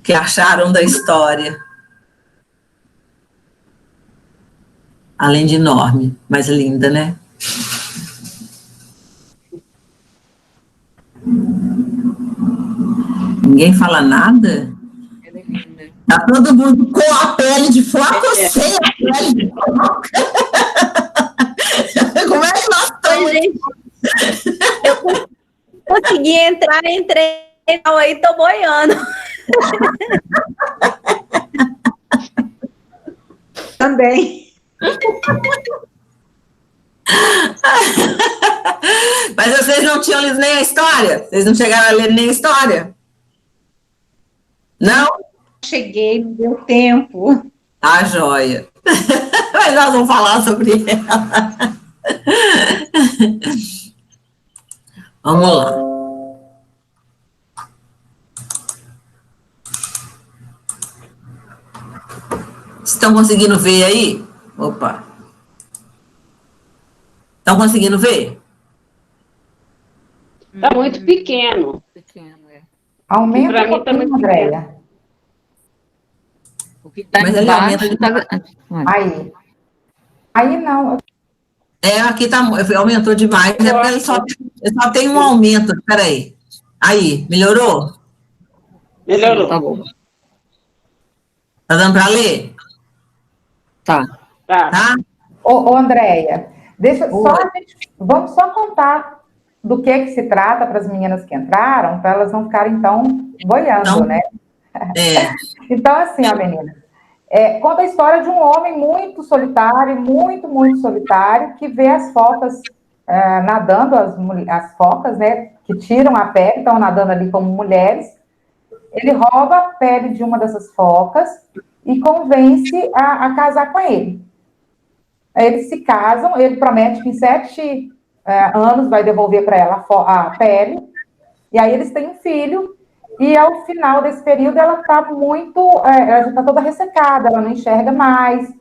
que acharam da história. Além de enorme, mas linda, né? Ninguém fala nada? Ela é linda. Tá todo mundo com a pele de foca ou sem a pele de foca? Como é que nós estamos? Gente, eu consegui entrar, entrei aí, tô boiando. Também. Mas vocês não tinham lido nem a história? Vocês não chegaram a ler nem a história? Não? Cheguei, não deu tempo. Ah, joia. Mas nós vamos falar sobre ela. Vamos lá. Estão conseguindo ver aí? Opa. Estão conseguindo ver? Está muito pequeno. Pequeno, é. Aumenta Pra um mim tá pouquinho, muito Andréia. O que está Mas ele embaixo aumenta tá... Aí. Aí não. Aqui tá, aumentou demais. É porque ele só tem um aumento. Peraí. Aí, melhorou? Melhorou. Tá bom. Tá dando para ler? Tá. Tá? Ô, Andréia, vamos só contar do que se trata para as meninas que entraram, para elas não ficarem tão boiando, Então, né? É. Então, assim, ó, meninas, conta a história de um homem muito solitário, muito, muito solitário, que vê as focas nadando, as focas, né, que tiram a pele, estão nadando ali como mulheres. Ele rouba a pele de uma dessas focas e convence a casar com ele. Eles se casam, ele promete que em 7 anos vai devolver para ela a pele, e aí eles têm um filho, e ao final desse período ela está ela já está toda ressecada, ela não enxerga mais,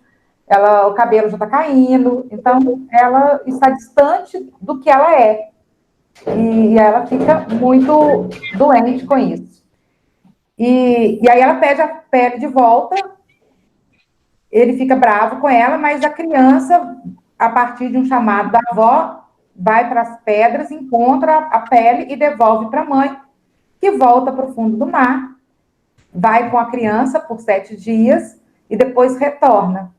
o cabelo já está caindo, então ela está distante do que ela é, e ela fica muito doente com isso. E aí ela pede a pele de volta, ele fica bravo com ela, mas a criança, a partir de um chamado da avó, vai para as pedras, encontra a pele e devolve para a mãe, que volta para o fundo do mar, vai com a criança por 7 dias e depois retorna.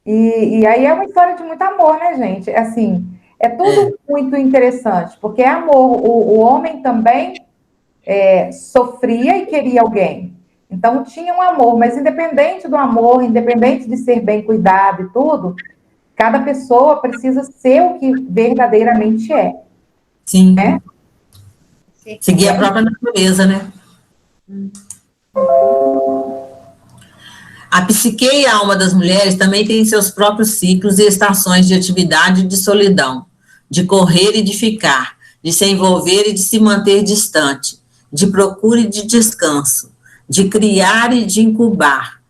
E aí é uma história de muito amor, né, gente? Assim, é tudo muito interessante, porque é amor. O homem também sofria e queria alguém. Então, tinha um amor, mas independente do amor, independente de ser bem cuidado e tudo, cada pessoa precisa ser o que verdadeiramente é. Sim. Né? Seguir a própria natureza, né? A psique e a alma das mulheres também têm seus próprios ciclos e estações de atividade e de solidão, de correr e de ficar, de se envolver e de se manter distante, de procura e de descanso, de criar e de incubar,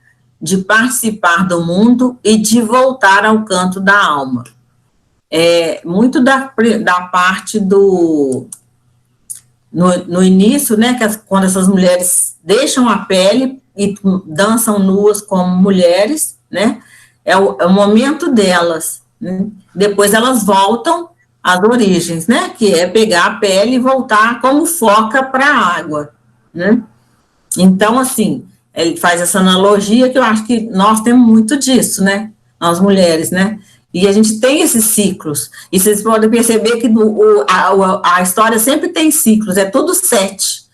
de participar do mundo e de voltar ao canto da alma. Muito da parte do... No início, né, quando essas mulheres deixam a pele e dançam nuas como mulheres, né, é o momento delas, né? Depois elas voltam às origens, né, que é pegar a pele e voltar como foca para a água, né. Então, assim, ele faz essa analogia que eu acho que nós temos muito disso, né, nós mulheres, né, e a gente tem esses ciclos, e vocês podem perceber que a história sempre tem ciclos, é tudo 7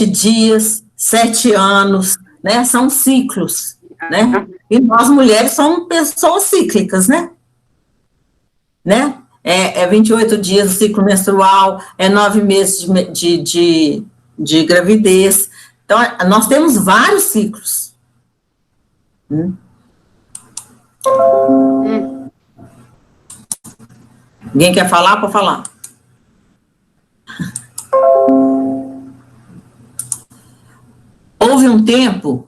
dias, 7 anos, né, são ciclos, né, e nós mulheres somos pessoas cíclicas, né, 28 dias o ciclo menstrual, 9 meses de gravidez, então nós temos vários ciclos. Ninguém quer falar? Pode falar. Houve um tempo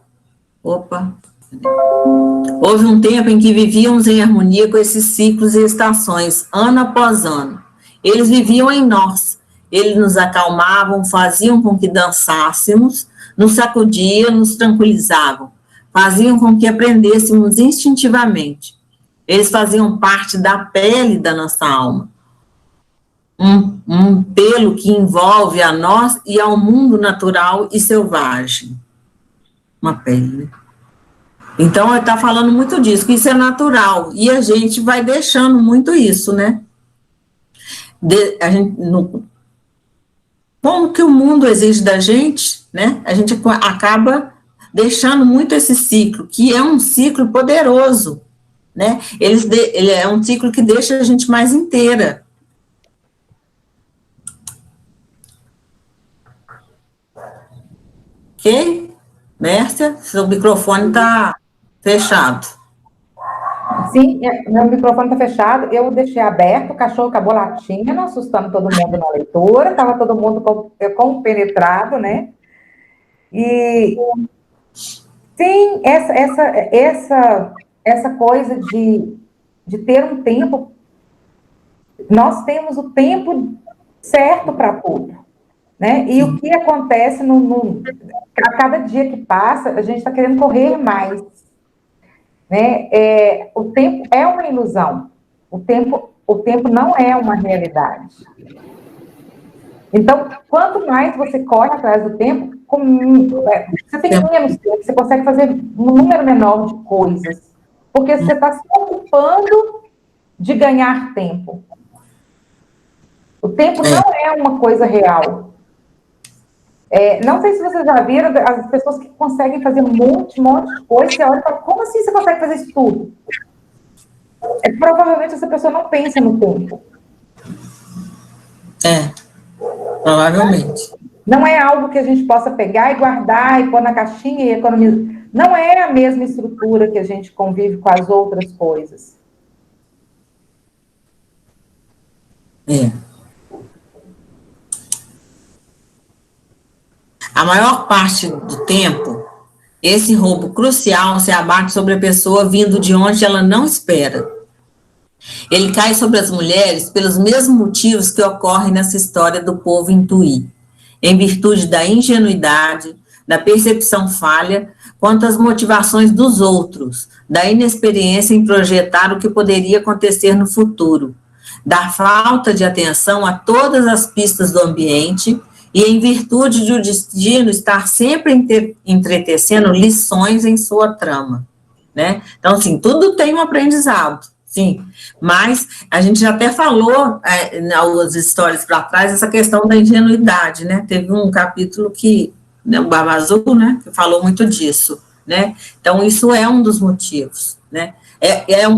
em que vivíamos em harmonia com esses ciclos e estações, ano após ano. Eles viviam em nós, eles nos acalmavam, faziam com que dançássemos, nos sacudiam, nos tranquilizavam, faziam com que aprendêssemos instintivamente. Eles faziam parte da pele da nossa alma, um pelo que envolve a nós e ao mundo natural e selvagem. Uma pele, né? Então, ele está falando muito disso, que isso é natural, e a gente vai deixando muito isso, né? Como que o mundo exige da gente, né? A gente acaba deixando muito esse ciclo, que é um ciclo poderoso, né? Ele é um ciclo que deixa a gente mais inteira. Ok? Mércia, seu microfone está fechado. Sim, meu microfone está fechado, eu deixei aberto, o cachorro acabou latindo, assustando todo mundo na leitura, estava todo mundo compenetrado, né? E sim, essa coisa de ter um tempo, nós temos o tempo certo para tudo, né? E o que acontece a cada dia que passa, a gente está querendo correr mais, né? O tempo é uma ilusão, o tempo não é uma realidade. Então, quanto mais você corre atrás do tempo, você tem menos tempo, você consegue fazer um número menor de coisas, porque você está se ocupando de ganhar tempo. O tempo não é uma coisa real. Não sei se vocês já viram as pessoas que conseguem fazer um monte de coisa, você olha e fala, como assim você consegue fazer isso tudo? Provavelmente essa pessoa não pensa no tempo. Provavelmente. Não é algo que a gente possa pegar e guardar e pôr na caixinha e economizar. Não é a mesma estrutura que a gente convive com as outras coisas. A maior parte do tempo, esse roubo crucial se abate sobre a pessoa vindo de onde ela não espera. Ele cai sobre as mulheres pelos mesmos motivos que ocorrem nessa história do povo intuir, em virtude da ingenuidade, da percepção falha, quanto às motivações dos outros, da inexperiência em projetar o que poderia acontecer no futuro, da falta de atenção a todas as pistas do ambiente, e em virtude de o destino estar sempre entretecendo lições em sua trama, né? Então, assim, tudo tem um aprendizado, sim, mas a gente já até falou nas histórias para trás essa questão da ingenuidade, né? Teve um capítulo que, né, o Barba Azul, né, que falou muito disso, né? Então, isso é um dos motivos, né?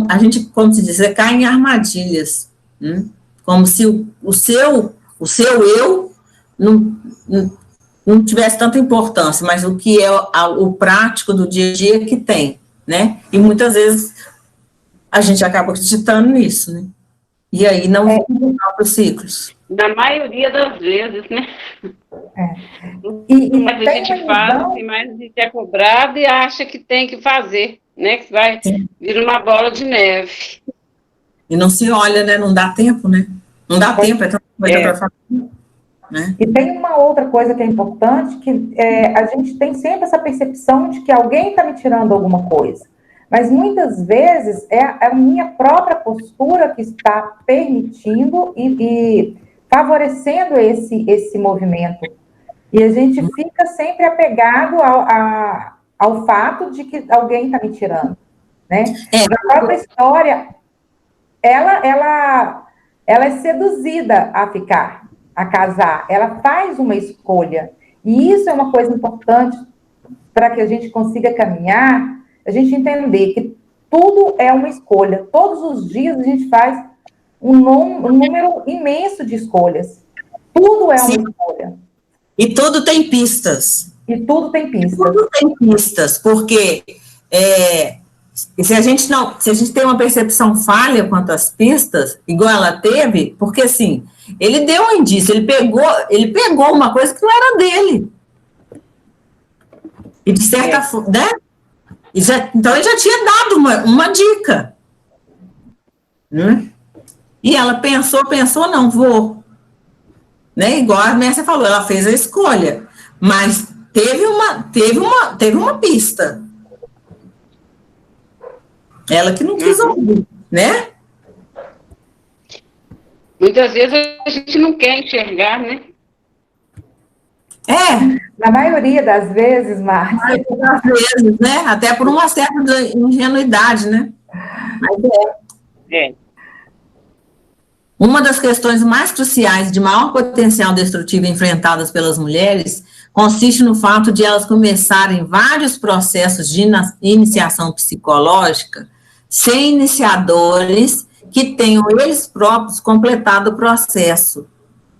A gente, como se diz, cai em armadilhas, como se o seu eu não tivesse tanta importância, mas o que é o prático do dia a dia que tem, né? E muitas vezes a gente acaba acreditando nisso, né? E aí não voltar para os ciclos. Na maioria das vezes, né? E a gente faz, e mais a gente é cobrado e acha que tem que fazer, né? Que vai vir uma bola de neve. E não se olha, né? Não dá tempo, né? Não dá tempo, é tanta coisa para fazer. Né? E tem uma outra coisa que é importante, que a gente tem sempre essa percepção de que alguém está me tirando alguma coisa. Mas muitas vezes é a minha própria postura que está permitindo e favorecendo esse movimento. E a gente fica sempre apegado ao fato de que alguém está me tirando. Né? A própria história, ela é seduzida a ficar, a casar, ela faz uma escolha, e isso é uma coisa importante para que a gente consiga caminhar, a gente entender que tudo é uma escolha, todos os dias a gente faz um número imenso de escolhas, tudo é uma escolha. E tudo tem pistas. Tudo tem pistas, porque se a gente tem uma percepção falha quanto às pistas, igual ela teve, porque assim, ele deu um indício, ele pegou uma coisa que não era dele. E de certa forma, né? Então ele já tinha dado uma dica. Né? E ela pensou, não, vou. Né? Igual a Mércia falou, ela fez a escolha. Mas teve uma pista. Ela que não quis ouvir, né? Muitas vezes a gente não quer enxergar, né? Na maioria das vezes, Márcia. Às vezes, né? Até por uma certa ingenuidade, né? É. Uma das questões mais cruciais de maior potencial destrutivo enfrentadas pelas mulheres consiste no fato de elas começarem vários processos de iniciação psicológica sem iniciadores que tenham eles próprios completado o processo.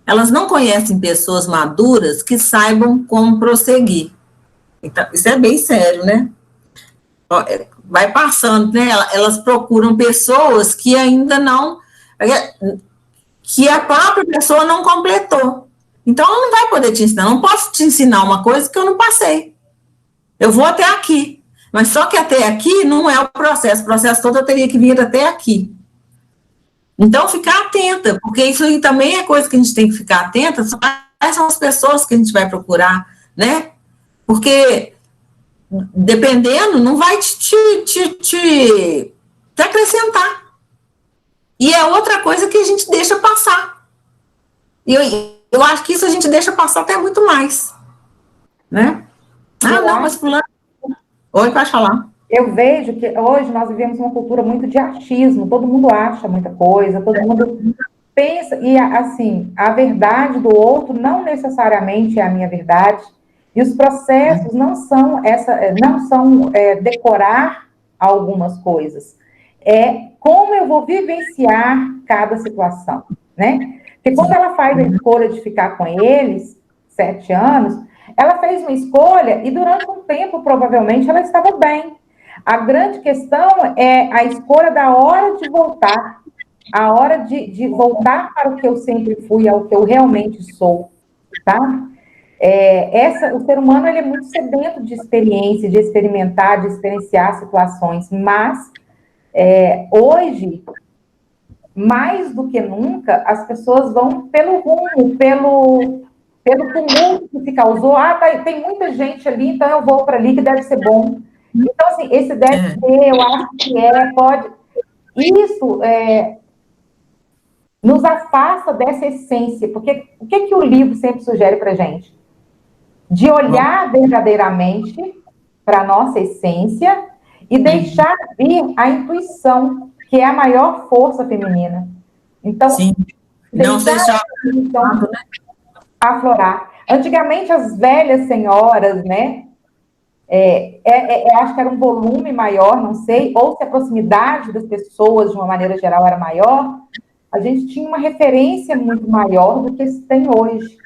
Elas não conhecem pessoas maduras que saibam como prosseguir. Então, isso é bem sério, né? Vai passando, né? Elas procuram pessoas que ainda não... que a própria pessoa não completou. Então, ela não vai poder te ensinar. Não posso te ensinar uma coisa que eu não passei. Eu vou até aqui. Mas só que até aqui não é o processo todo eu teria que vir até aqui. Então, ficar atenta, porque isso aí também é coisa que a gente tem que ficar atenta, quais são as pessoas que a gente vai procurar, né? Porque, dependendo, não vai te acrescentar. E é outra coisa que a gente deixa passar. E eu acho que isso a gente deixa passar até muito mais. Né? Não, mas fulano... Oi, pode falar. Eu vejo que hoje nós vivemos uma cultura muito de achismo, todo mundo acha muita coisa, todo mundo pensa, e assim, a verdade do outro não necessariamente é a minha verdade, e os processos não são decorar algumas coisas, é como eu vou vivenciar cada situação, né? Porque quando ela faz a escolha de ficar com eles, 7 anos, ela fez uma escolha e durante um tempo, provavelmente, ela estava bem. A grande questão é a escolha da hora de voltar, a hora de voltar para o que eu sempre fui, ao que eu realmente sou, tá? O ser humano ele é muito sedento de experiência, de experimentar, de experienciar situações, mas hoje, mais do que nunca, as pessoas vão pelo rumo, pelo tumulto que se causou. Tem muita gente ali, então eu vou para ali que deve ser bom. Então, assim, esse deve ser, eu acho que pode... Isso nos afasta dessa essência, porque o que o livro sempre sugere para a gente? De olhar verdadeiramente para a nossa essência e deixar vir a intuição, que é a maior força feminina. Então, não deixar a intuição aflorar. Antigamente, as velhas senhoras, né? Acho que era um volume maior, não sei, ou se a proximidade das pessoas, de uma maneira geral, era maior, a gente tinha uma referência muito maior do que se tem hoje.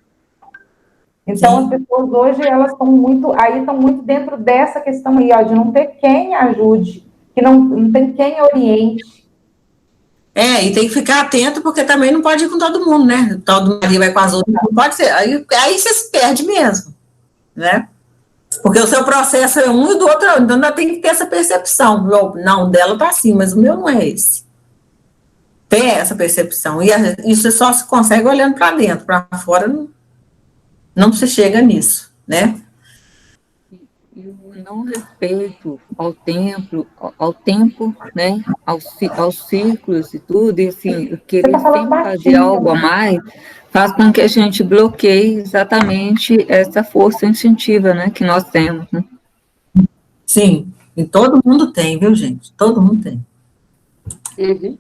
Então, as pessoas hoje, elas estão muito dentro dessa questão aí, ó, de não ter quem ajude, que não tem quem oriente. E tem que ficar atento, porque também não pode ir com todo mundo, né? Todo marido vai com as outras, não pode ser. Aí você se perde mesmo, né? Porque o seu processo é um e do outro, então ainda tem que ter essa percepção. Não, dela tá assim, mas o meu não é esse. Tem essa percepção. E isso só se consegue olhando para dentro, para fora não se chega nisso, né? E o não respeito ao tempo, né? Aos ciclos e tudo, e assim, querer sempre fazer algo a mais, faz com que a gente bloqueie exatamente essa força instintiva, né, que nós temos, né? Sim, e todo mundo tem, viu, gente? Todo mundo tem. Uhum.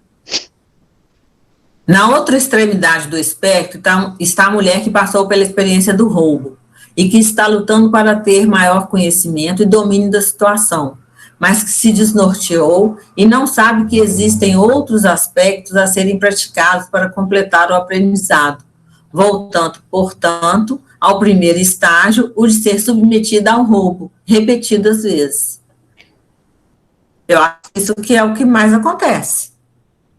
Na outra extremidade do espectro está a mulher que passou pela experiência do roubo e que está lutando para ter maior conhecimento e domínio da situação, mas que se desnorteou e não sabe que existem outros aspectos a serem praticados para completar o aprendizado, voltando, portanto, ao primeiro estágio, o de ser submetida ao roubo, repetidas vezes. Eu acho que isso que é o que mais acontece,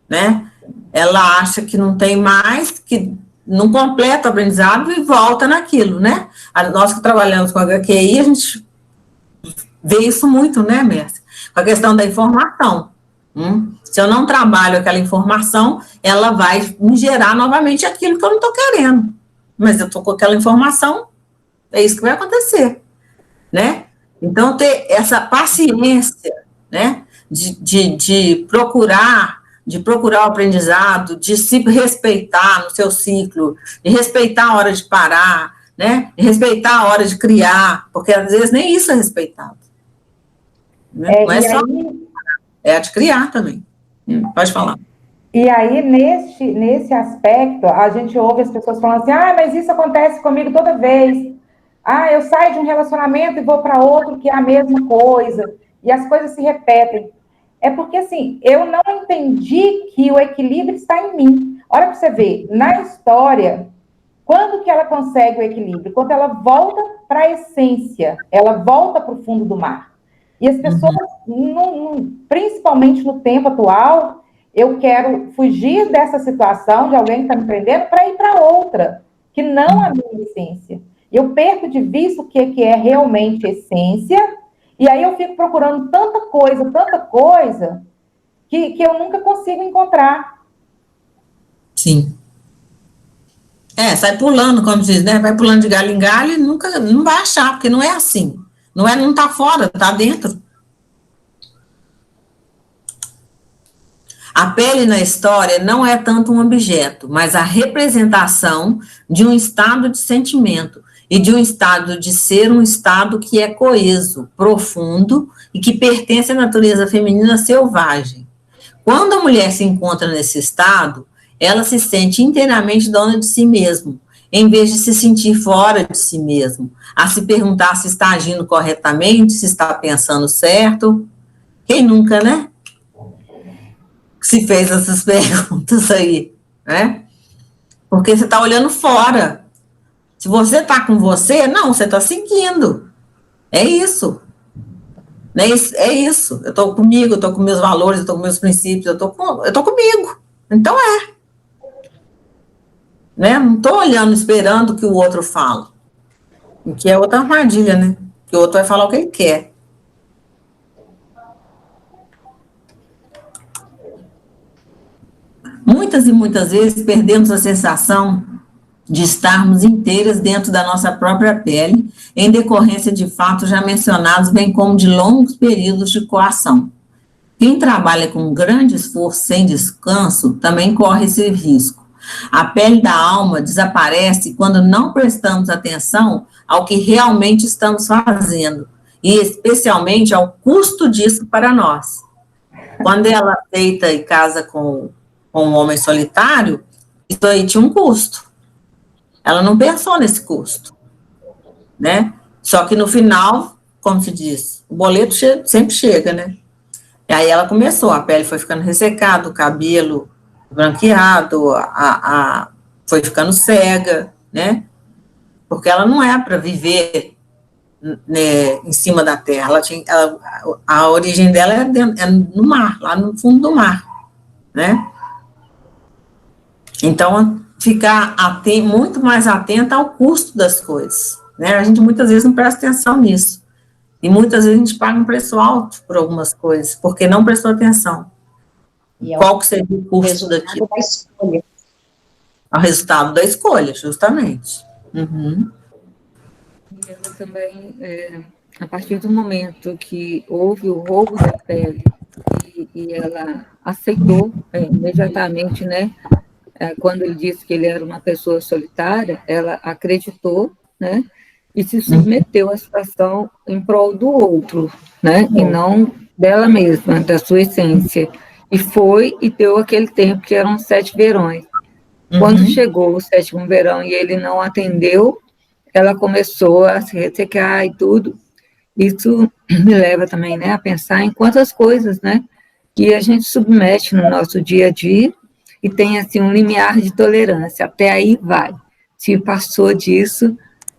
né? Ela acha que não tem mais, que não completa o aprendizado e volta naquilo, né? Nós que trabalhamos com a HQI, a gente vê isso muito, né, Mércia? Com a questão da informação. Se eu não trabalho aquela informação, ela vai me gerar novamente aquilo que eu não estou querendo. Mas eu estou com aquela informação, é isso que vai acontecer. né? Então, ter essa paciência, né? De procurar o aprendizado, de se respeitar no seu ciclo, de respeitar a hora de parar, né? De respeitar a hora de criar, porque às vezes nem isso é respeitado. Né? Não é só é a de criar também. Pode falar. E aí, nesse aspecto, a gente ouve as pessoas falando assim, mas isso acontece comigo toda vez. Eu saio de um relacionamento e vou para outro que é a mesma coisa. E as coisas se repetem. É porque, assim, eu não entendi que o equilíbrio está em mim. Olha para você ver, na história, quando que ela consegue o equilíbrio? Quando ela volta para a essência, ela volta para o fundo do mar. E as pessoas, principalmente no tempo atual, eu quero fugir dessa situação de alguém que está me prendendo para ir para outra, que não é a minha essência. Eu perco de vista o que é realmente essência, e aí eu fico procurando tanta coisa, que eu nunca consigo encontrar. Sim. Sai pulando, como diz, né? Vai pulando de galho em galho e nunca, não vai achar, porque não é assim. Não tá fora, tá dentro. A pele na história não é tanto um objeto, mas a representação de um estado de sentimento e de um estado de ser, um estado que é coeso, profundo e que pertence à natureza feminina selvagem. Quando a mulher se encontra nesse estado, ela se sente inteiramente dona de si mesma, em vez de se sentir fora de si mesmo, a se perguntar se está agindo corretamente, se está pensando certo. Quem nunca, né? Se fez essas perguntas aí, né? Porque você está olhando fora. Se você está com você, não, você está seguindo. É isso. É isso. Eu estou comigo, eu estou com meus valores, eu estou com meus princípios, eu estou comigo. Então né? Não estou olhando, esperando que o outro fale. O que é outra armadilha, né? Que o outro vai falar o que ele quer. Muitas e muitas vezes perdemos a sensação de estarmos inteiras dentro da nossa própria pele, em decorrência de fatos já mencionados, bem como de longos períodos de coação. Quem trabalha com grande esforço sem descanso também corre esse risco. A pele da alma desaparece quando não prestamos atenção ao que realmente estamos fazendo, e especialmente ao custo disso para nós. Quando ela aceita e casa com um homem solitário, isso aí tinha um custo. Ela não pensou nesse custo, né? Só que no final, como se diz, o boleto sempre chega, né? E aí ela começou, a pele foi ficando ressecada, o cabelo branqueado, foi ficando cega, né? Porque ela não é para viver, né, em cima da terra. A origem dela é no mar, lá no fundo do mar, né? Então, ficar muito mais atenta ao custo das coisas, né? A gente muitas vezes não presta atenção nisso. E muitas vezes a gente paga um preço alto por algumas coisas, porque não prestou atenção. Qual que seria o custo daquilo? Da escolha. O resultado da escolha, justamente. Uhum. E ela também, a partir do momento que houve o roubo da pele e ela aceitou imediatamente, né? Quando ele disse que ele era uma pessoa solitária, ela acreditou, né? E se submeteu à situação em prol do outro, né? E não dela mesma, da sua essência. E foi e deu aquele tempo que eram 7 verões. Quando chegou o 7º verão e ele não atendeu, ela começou a se ressecar e tudo. Isso me leva também, né, a pensar em quantas coisas, né, que a gente submete no nosso dia a dia e tem, assim, um limiar de tolerância. Até aí vai. Se passou disso,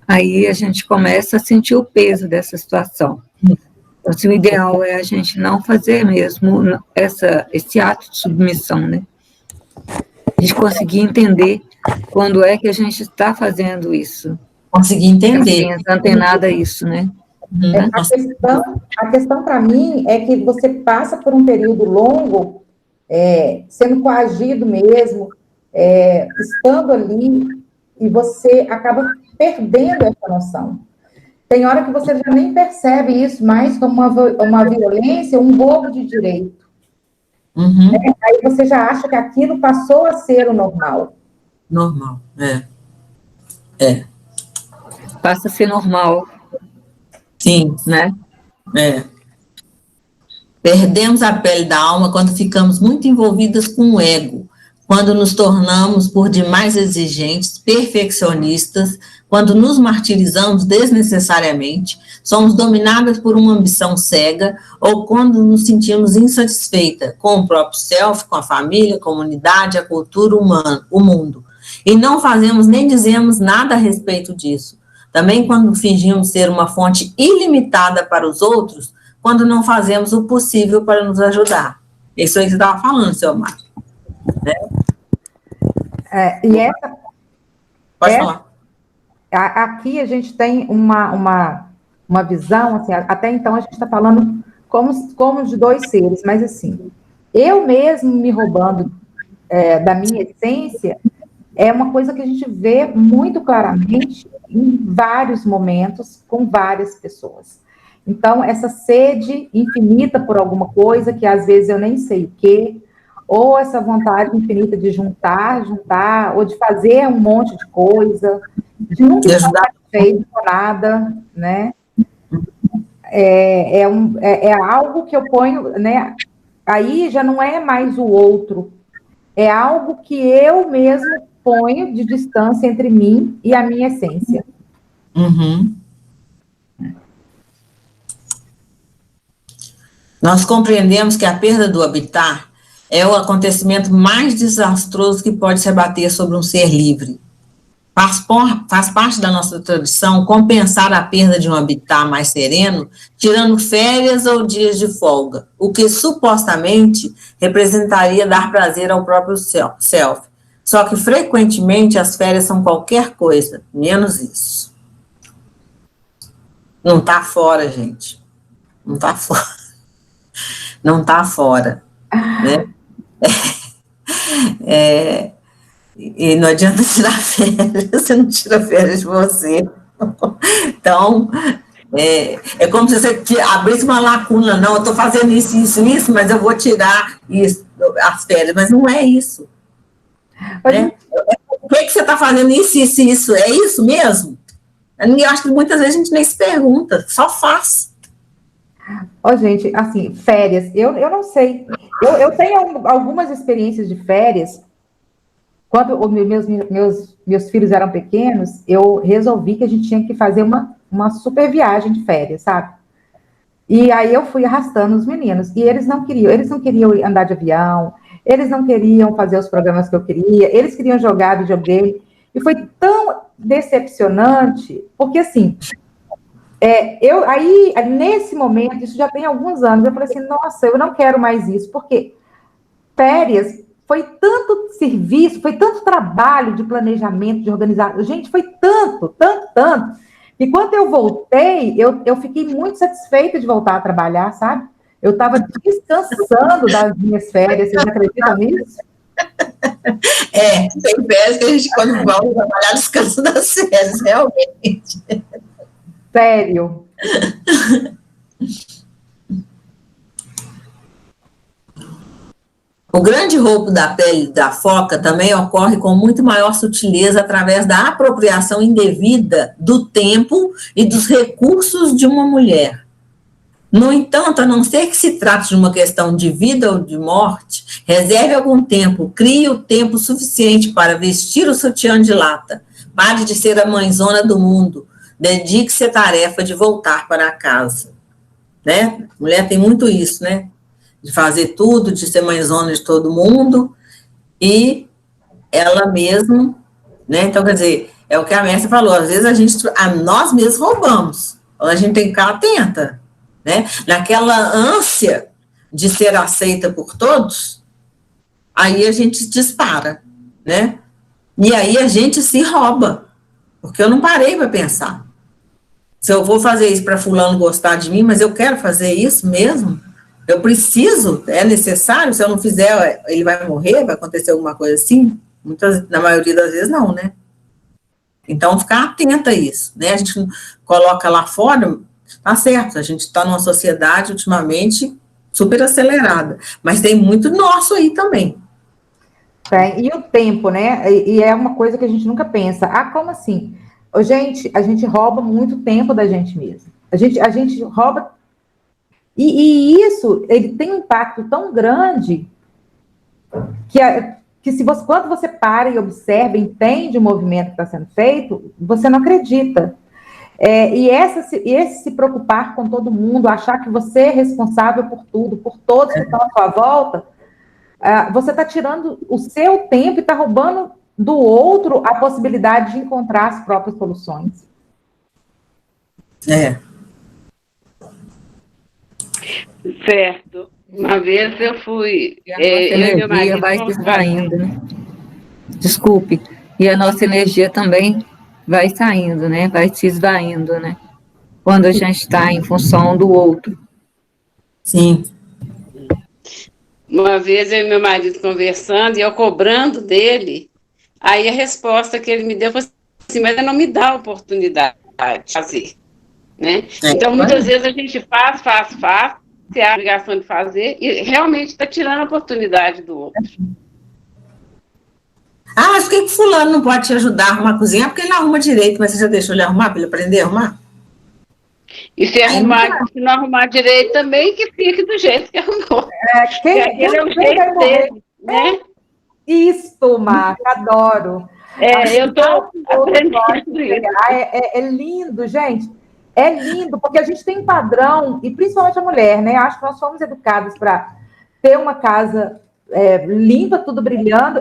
aí a gente começa a sentir o peso dessa situação. Então, assim, o ideal é a gente não fazer mesmo esse ato de submissão, né? A gente conseguir entender quando é que a gente está fazendo isso. Conseguir entender. Assim, antenada a isso, né? A questão para mim é que você passa por um período longo sendo coagido mesmo, estando ali, e você acaba perdendo essa noção. tem hora que você já nem percebe isso mais como uma violência, um roubo de direito. Uhum. Aí você já acha que aquilo passou a ser o normal. Normal, Passa a ser normal, Sim, né? Perdemos a pele da alma quando ficamos muito envolvidas com o ego, quando nos tornamos por demais exigentes, perfeccionistas, quando nos martirizamos desnecessariamente, somos dominadas por uma ambição cega, ou quando nos sentimos insatisfeitas com o próprio self, com a família, a comunidade, a cultura humana, o mundo. E não fazemos nem dizemos nada a respeito disso. Também quando fingimos ser uma fonte ilimitada para os outros, quando não fazemos o possível para nos ajudar. Isso aí que você estava falando, seu Marco. E essa... Pode falar. Aqui a gente tem uma visão, assim, até então a gente está falando como de dois seres, mas assim, eu mesmo me roubando da minha essência, é uma coisa que a gente vê muito claramente em vários momentos, com várias pessoas. Então, essa sede infinita por alguma coisa, que às vezes eu nem sei o quê, ou essa vontade infinita de juntar, ou de fazer um monte de coisa, de nunca estar feito por nada, né? É algo que eu ponho, né? Aí já não é mais o outro, é algo que eu mesmo ponho de distância entre mim e a minha essência. Uhum. Nós compreendemos que a perda do habitat é o acontecimento mais desastroso que pode se abater sobre um ser livre. Faz parte da nossa tradição compensar a perda de um habitat mais sereno, tirando férias ou dias de folga, o que supostamente representaria dar prazer ao próprio self. Só que frequentemente as férias são qualquer coisa, menos isso. Não está fora, gente. Não está fora. Não está fora, né? E não adianta tirar férias, você não tira férias de você. Então, é como se você abrisse uma lacuna, não, eu estou fazendo isso, mas eu vou tirar isso, as férias, mas não é isso. Né? Por que você está fazendo isso? É isso mesmo? Eu acho que muitas vezes a gente nem se pergunta, só faz. Gente, assim, férias, eu não sei. Eu tenho algumas experiências de férias. Quando meus filhos eram pequenos, eu resolvi que a gente tinha que fazer uma super viagem de férias, sabe? E aí eu fui arrastando os meninos. E eles não queriam andar de avião, eles não queriam fazer os programas que eu queria, eles queriam jogar videogame. E foi tão decepcionante, porque assim... aí, nesse momento, isso já tem alguns anos, eu falei assim, nossa, eu não quero mais isso, porque férias foi tanto serviço, foi tanto trabalho de planejamento, de organização, gente, foi tanto, e quando eu voltei, eu fiquei muito satisfeita de voltar a trabalhar, sabe? Eu estava descansando das minhas férias, vocês acreditam nisso? Tem férias que a gente, quando volta a trabalhar, descansa das férias, realmente. Sério. O grande roubo da pele da foca também ocorre com muito maior sutileza através da apropriação indevida do tempo e dos recursos de uma mulher. No entanto, a não ser que se trate de uma questão de vida ou de morte, reserve algum tempo, crie o tempo suficiente para vestir o sutiã de lata, pare de ser a mãezona do mundo, dedique-se à tarefa de voltar para casa. Né? Mulher tem muito isso, né? De fazer tudo, de ser mãezona de todo mundo, e ela mesma, né? Então, quer dizer, é o que a Mércia falou, às vezes nós mesmos roubamos, a gente tem que ficar atenta, né? Naquela ânsia de ser aceita por todos, aí a gente dispara, né? E aí a gente se rouba, porque eu não parei para pensar. Se eu vou fazer isso para fulano gostar de mim, mas eu quero fazer isso mesmo? Eu preciso? É necessário? Se eu não fizer, ele vai morrer? Vai acontecer alguma coisa assim? Na maioria das vezes, não, né? Então, ficar atenta a isso, né? A gente coloca lá fora, tá certo, a gente está numa sociedade, ultimamente, super acelerada, mas tem muito nosso aí também. Tem. E o tempo, né? E é uma coisa que a gente nunca pensa. Ah, como assim? Gente, a gente rouba muito tempo da gente mesmo. A gente rouba... E isso, ele tem um impacto tão grande que se você, quando você para e observa, entende o movimento que está sendo feito, você não acredita. E esse se preocupar com todo mundo, achar que você é responsável por tudo, por todos que estão à sua volta, você está tirando o seu tempo e está roubando do outro a possibilidade de encontrar as próprias soluções. Certo. Uma vez eu fui... E a nossa energia vai se esvaindo, né? Desculpe. E a nossa energia também vai saindo, né? Vai se esvaindo, né? Quando a gente está em função do outro. Sim. Uma vez eu e meu marido conversando e eu cobrando dele, aí a resposta que ele me deu foi assim, mas ele não me dá a oportunidade de fazer, né? Então, muitas vezes a gente faz, se é a obrigação de fazer, e realmente está tirando a oportunidade do outro. Ah, mas por que fulano não pode te ajudar a arrumar a cozinha? Porque ele não arruma direito, mas você já deixou ele arrumar, para ele aprender a arrumar? E se não arrumar direito também, que fique do jeito que arrumou. Aquele é o jeito dele, né? Isso, Marca, adoro. Eu estou aprendendo isso. É lindo, gente. É lindo, porque a gente tem um padrão, e principalmente a mulher, né? Acho que nós fomos educados para ter uma casa limpa, tudo brilhando.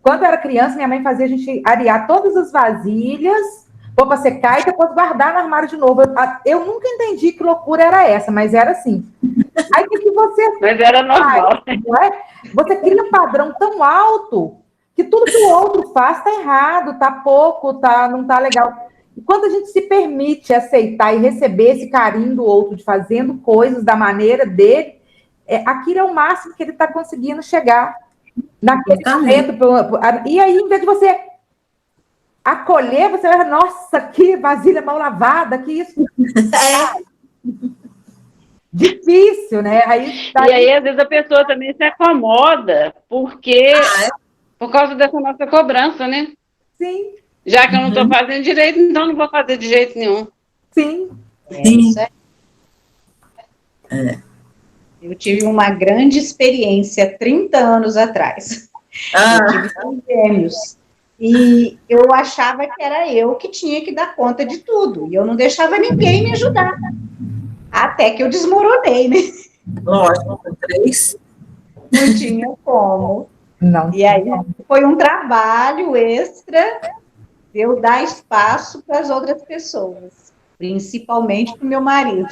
Quando eu era criança, minha mãe fazia a gente arear todas as vasilhas, pôr para secar e depois guardar no armário de novo. Eu nunca entendi que loucura era essa, mas era assim. Aí que você... Mas era normal. Você cria um padrão tão alto que tudo que o outro faz está errado, está pouco, não está legal. E quando a gente se permite aceitar e receber esse carinho do outro, de fazendo coisas da maneira dele, aquilo é o máximo que ele está conseguindo chegar naquele momento. E aí, em vez de você acolher, você vai, nossa, que vasilha mal lavada, que isso. Difícil, né? E aí, às vezes, a pessoa também se acomoda, porque por causa dessa nossa cobrança, né? Sim. Já que eu não estou fazendo direito, então não vou fazer de jeito nenhum. Sim. Isso Eu tive uma grande experiência 30 anos atrás. Eu tive 3 gêmeos. E eu achava que era eu que tinha que dar conta de tudo. E eu não deixava ninguém me ajudar. Até que eu desmoronei, né? Lógico, 3. Não tinha como. Não. E aí foi um trabalho extra de eu dar espaço para as outras pessoas, principalmente para o meu marido.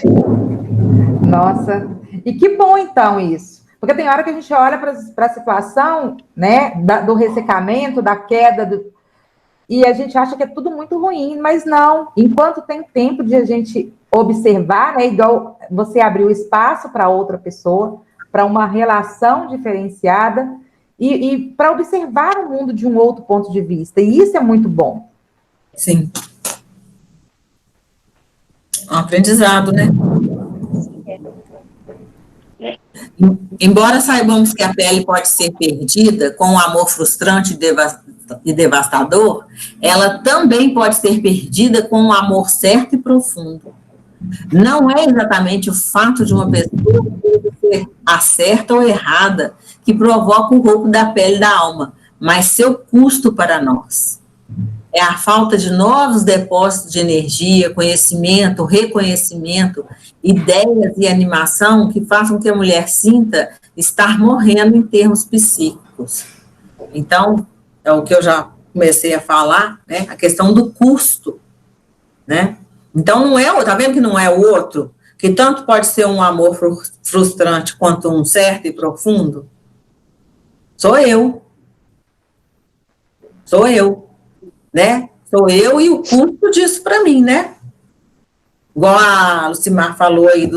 Nossa, e que bom então isso, porque tem hora que a gente olha para a situação, né, do ressecamento, da queda, e a gente acha que é tudo muito ruim, mas não, enquanto tem tempo de a gente observar, né, igual você abriu espaço para outra pessoa, para uma relação diferenciada, e para observar o mundo de um outro ponto de vista, e isso é muito bom. Sim. Um aprendizado, né? Embora saibamos que a pele pode ser perdida com um amor frustrante e devastador, ela também pode ser perdida com um amor certo e profundo. Não é exatamente o fato de uma pessoa ser a certa ou errada que provoca o roubo da pele da alma, mas seu custo para nós. É a falta de novos depósitos de energia, conhecimento, reconhecimento, ideias e animação que façam com que a mulher sinta estar morrendo em termos psíquicos. Então, é o que eu já comecei a falar, né? A questão do custo, né? Então, não é, tá vendo que não é o outro? Que tanto pode ser um amor frustrante quanto um certo e profundo? Sou eu, né? Sou eu e o custo disso para mim, né? Igual a Lucimar falou aí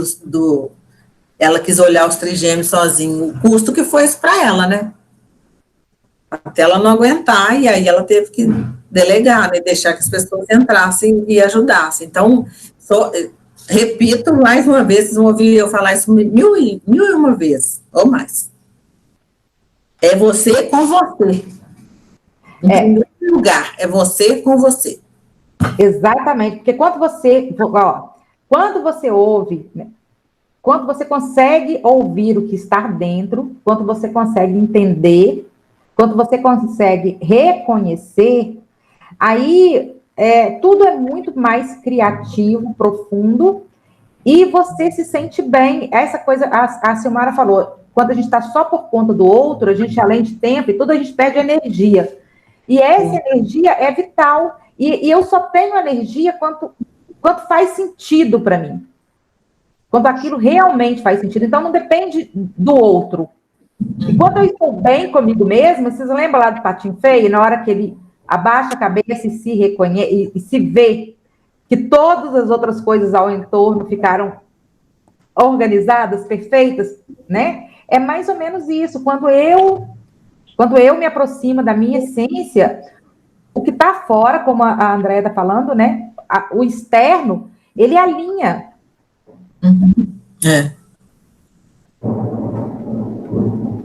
ela quis olhar os trigêmeos sozinha, o custo que foi isso para ela, né? Até ela não aguentar, e aí ela teve que delegar, né, deixar que as pessoas entrassem e ajudassem. Então, repito mais uma vez, vocês vão ouvir eu falar isso mil e uma vezes, ou mais. É você com você. Em primeiro lugar, é você com você. Exatamente, porque quando você ouve, né, quando você consegue ouvir o que está dentro, quando você consegue entender, quando você consegue reconhecer, aí tudo é muito mais criativo, profundo, e você se sente bem. Essa coisa, a Silmara falou, quando a gente está só por conta do outro, a gente, além de tempo e tudo, a gente perde energia. E essa energia é vital. E eu só tenho energia quanto faz sentido para mim. Quando aquilo realmente faz sentido. Então, não depende do outro. E quando eu estou bem comigo mesma, vocês lembram lá do Patinho Feio? Na hora que ele abaixa a cabeça e se reconhece, e se vê que todas as outras coisas ao entorno ficaram organizadas, perfeitas, né? É mais ou menos isso. Quando eu me aproximo da minha essência, o que está fora, como a Andréia está falando, né? O externo, ele alinha.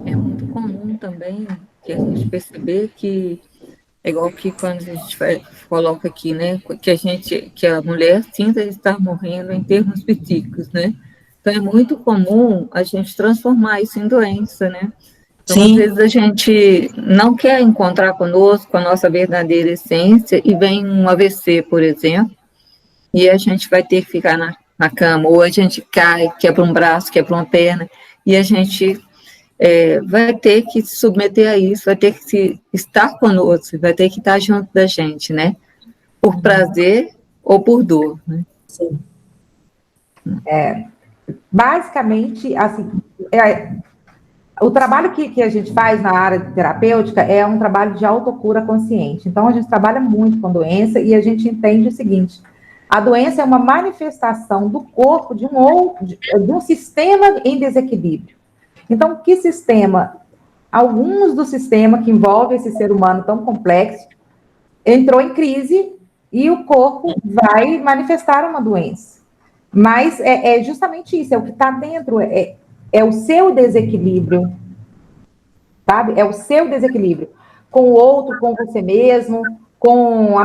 É muito comum também que a gente perceber que é igual que quando a gente coloca aqui, né? Que a mulher sinta estar morrendo em termos psíquicos, né? Então é muito comum a gente transformar isso em doença, né? Então, às vezes, a gente não quer encontrar conosco a nossa verdadeira essência e vem um AVC, por exemplo, e a gente vai ter que ficar na cama, ou a gente cai, quebra um braço, quebra uma perna, e a gente vai ter que se submeter a isso, vai ter que estar conosco, vai ter que estar junto da gente, né? Por prazer ou por dor, né? Sim. Basicamente, assim, o trabalho que a gente faz na área terapêutica é um trabalho de autocura consciente. Então, a gente trabalha muito com doença e a gente entende o seguinte: a doença é uma manifestação do corpo de um sistema em desequilíbrio. Então, que sistema? Alguns do sistema que envolve esse ser humano tão complexo entrou em crise e o corpo vai manifestar uma doença. Mas é justamente isso, é o que está dentro, é o seu desequilíbrio, sabe? É o seu desequilíbrio com o outro, com você mesmo, com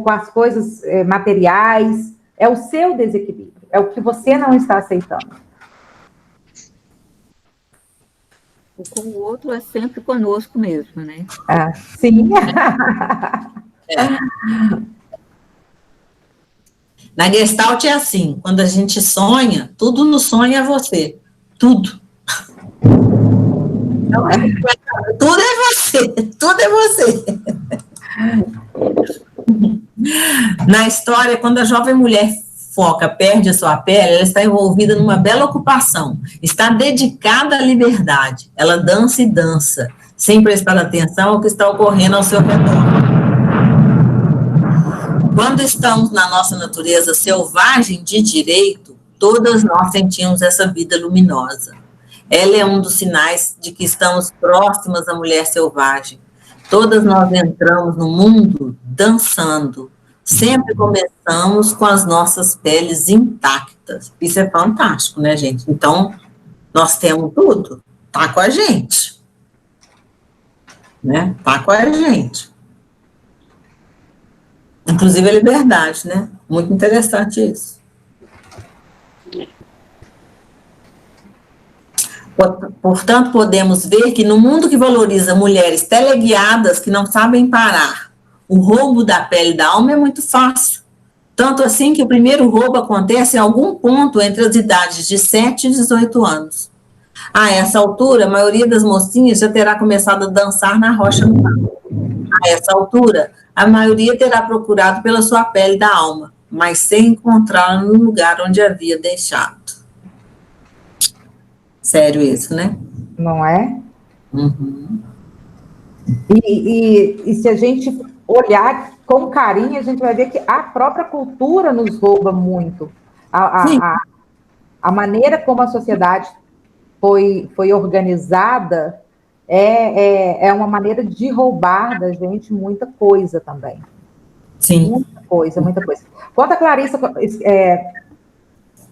as coisas materiais. É o seu desequilíbrio, é o que você não está aceitando. Com o outro é sempre conosco mesmo, né? Ah, sim. Na Gestalt é assim, quando a gente sonha, tudo no sonho é você. Tudo. Tudo é você. Tudo é você. Na história, quando a jovem mulher foca, perde a sua pele, ela está envolvida numa bela ocupação, está dedicada à liberdade, ela dança e dança, sem prestar atenção ao que está ocorrendo ao seu redor. Quando estamos na nossa natureza selvagem de direito, todas nós sentimos essa vida luminosa. Ela é um dos sinais de que estamos próximas da mulher selvagem. Todas nós entramos no mundo dançando. Sempre começamos com as nossas peles intactas. Isso é fantástico, né, gente? Então, nós temos tudo. Tá com a gente. Né? Tá com a gente. Inclusive a liberdade, né? Muito interessante isso. Portanto, podemos ver que no mundo que valoriza mulheres teleguiadas que não sabem parar, o roubo da pele da alma é muito fácil. Tanto assim que o primeiro roubo acontece em algum ponto entre as idades de 7 e 18 anos. A essa altura, a maioria das mocinhas já terá começado a dançar na rocha no campo. A essa altura, a maioria terá procurado pela sua pele da alma, mas sem encontrá-la no lugar onde havia deixado. Sério isso, né? Não é? Uhum. E se a gente olhar com carinho, a gente vai ver que a própria cultura nos rouba muito. A maneira como a sociedade foi organizada é uma maneira de roubar da gente muita coisa também. Sim. Muita coisa, muita coisa. Quanto a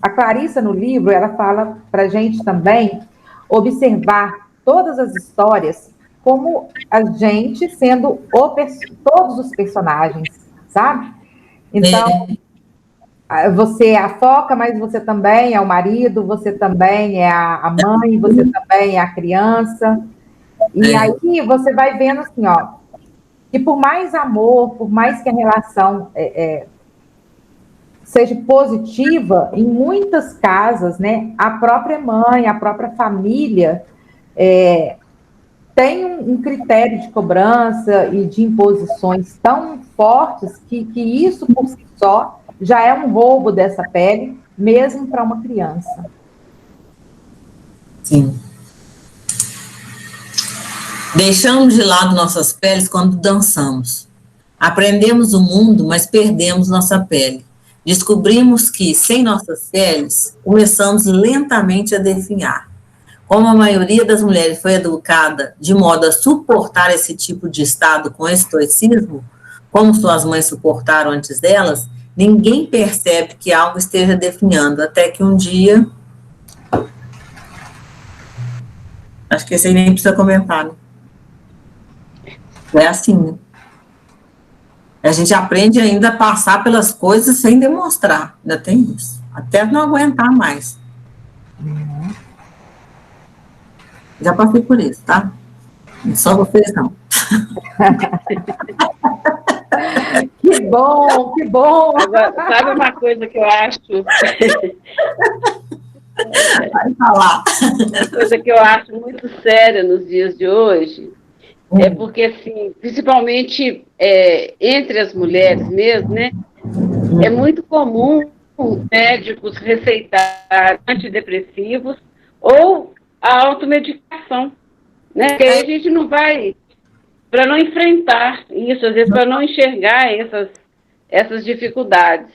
Clarissa no livro, ela fala para a gente também observar todas as histórias como a gente sendo todos os personagens, sabe? Então, você é a foca, mas você também é o marido, você também é a mãe, você também é a criança. E aí você vai vendo assim, ó, que por mais amor, por mais que a relação seja positiva, em muitas casas, né, a própria mãe, a própria família tem um critério de cobrança e de imposições tão fortes que isso por si só já é um roubo dessa pele, mesmo para uma criança. Sim. Deixamos de lado nossas peles quando dançamos. Aprendemos o mundo, mas perdemos nossa pele. Descobrimos que, sem nossas peles, começamos lentamente a definhar. Como a maioria das mulheres foi educada de modo a suportar esse tipo de estado com estoicismo, como suas mães suportaram antes delas, ninguém percebe que algo esteja definhando, até que um dia... Acho que esse aí nem precisa comentar, né? É assim, né? A gente aprende ainda a passar pelas coisas sem demonstrar, ainda tem isso. Até não aguentar mais. Já passei por isso, tá? Só vocês não. Que bom, que bom! Agora, sabe uma coisa que eu acho? Vai falar. Uma coisa que eu acho muito séria nos dias de hoje é porque, assim, principalmente entre as mulheres mesmo, né? É muito comum médicos receitar antidepressivos ou a automedicação, né? Porque aí a gente não vai, para não enfrentar isso, às vezes para não enxergar essas dificuldades.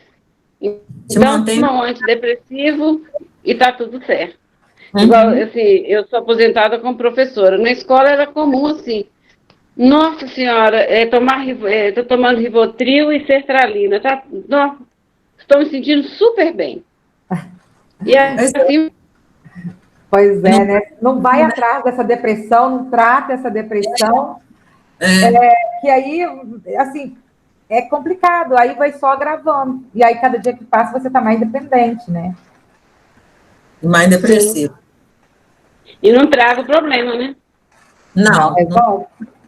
Então, toma um antidepressivo e está tudo certo. Igual, assim, eu sou aposentada como professora. Na escola era comum, assim, nossa senhora, estou tomando Rivotril e sertralina, tá? Estou me sentindo super bem. E assim... Pois é, né? Não vai atrás dessa depressão, não trata essa depressão, que aí, assim, é complicado, aí vai só agravando. E aí, cada dia que passa, você está mais dependente, né? Mais depressivo. E não trava o problema, né? Não,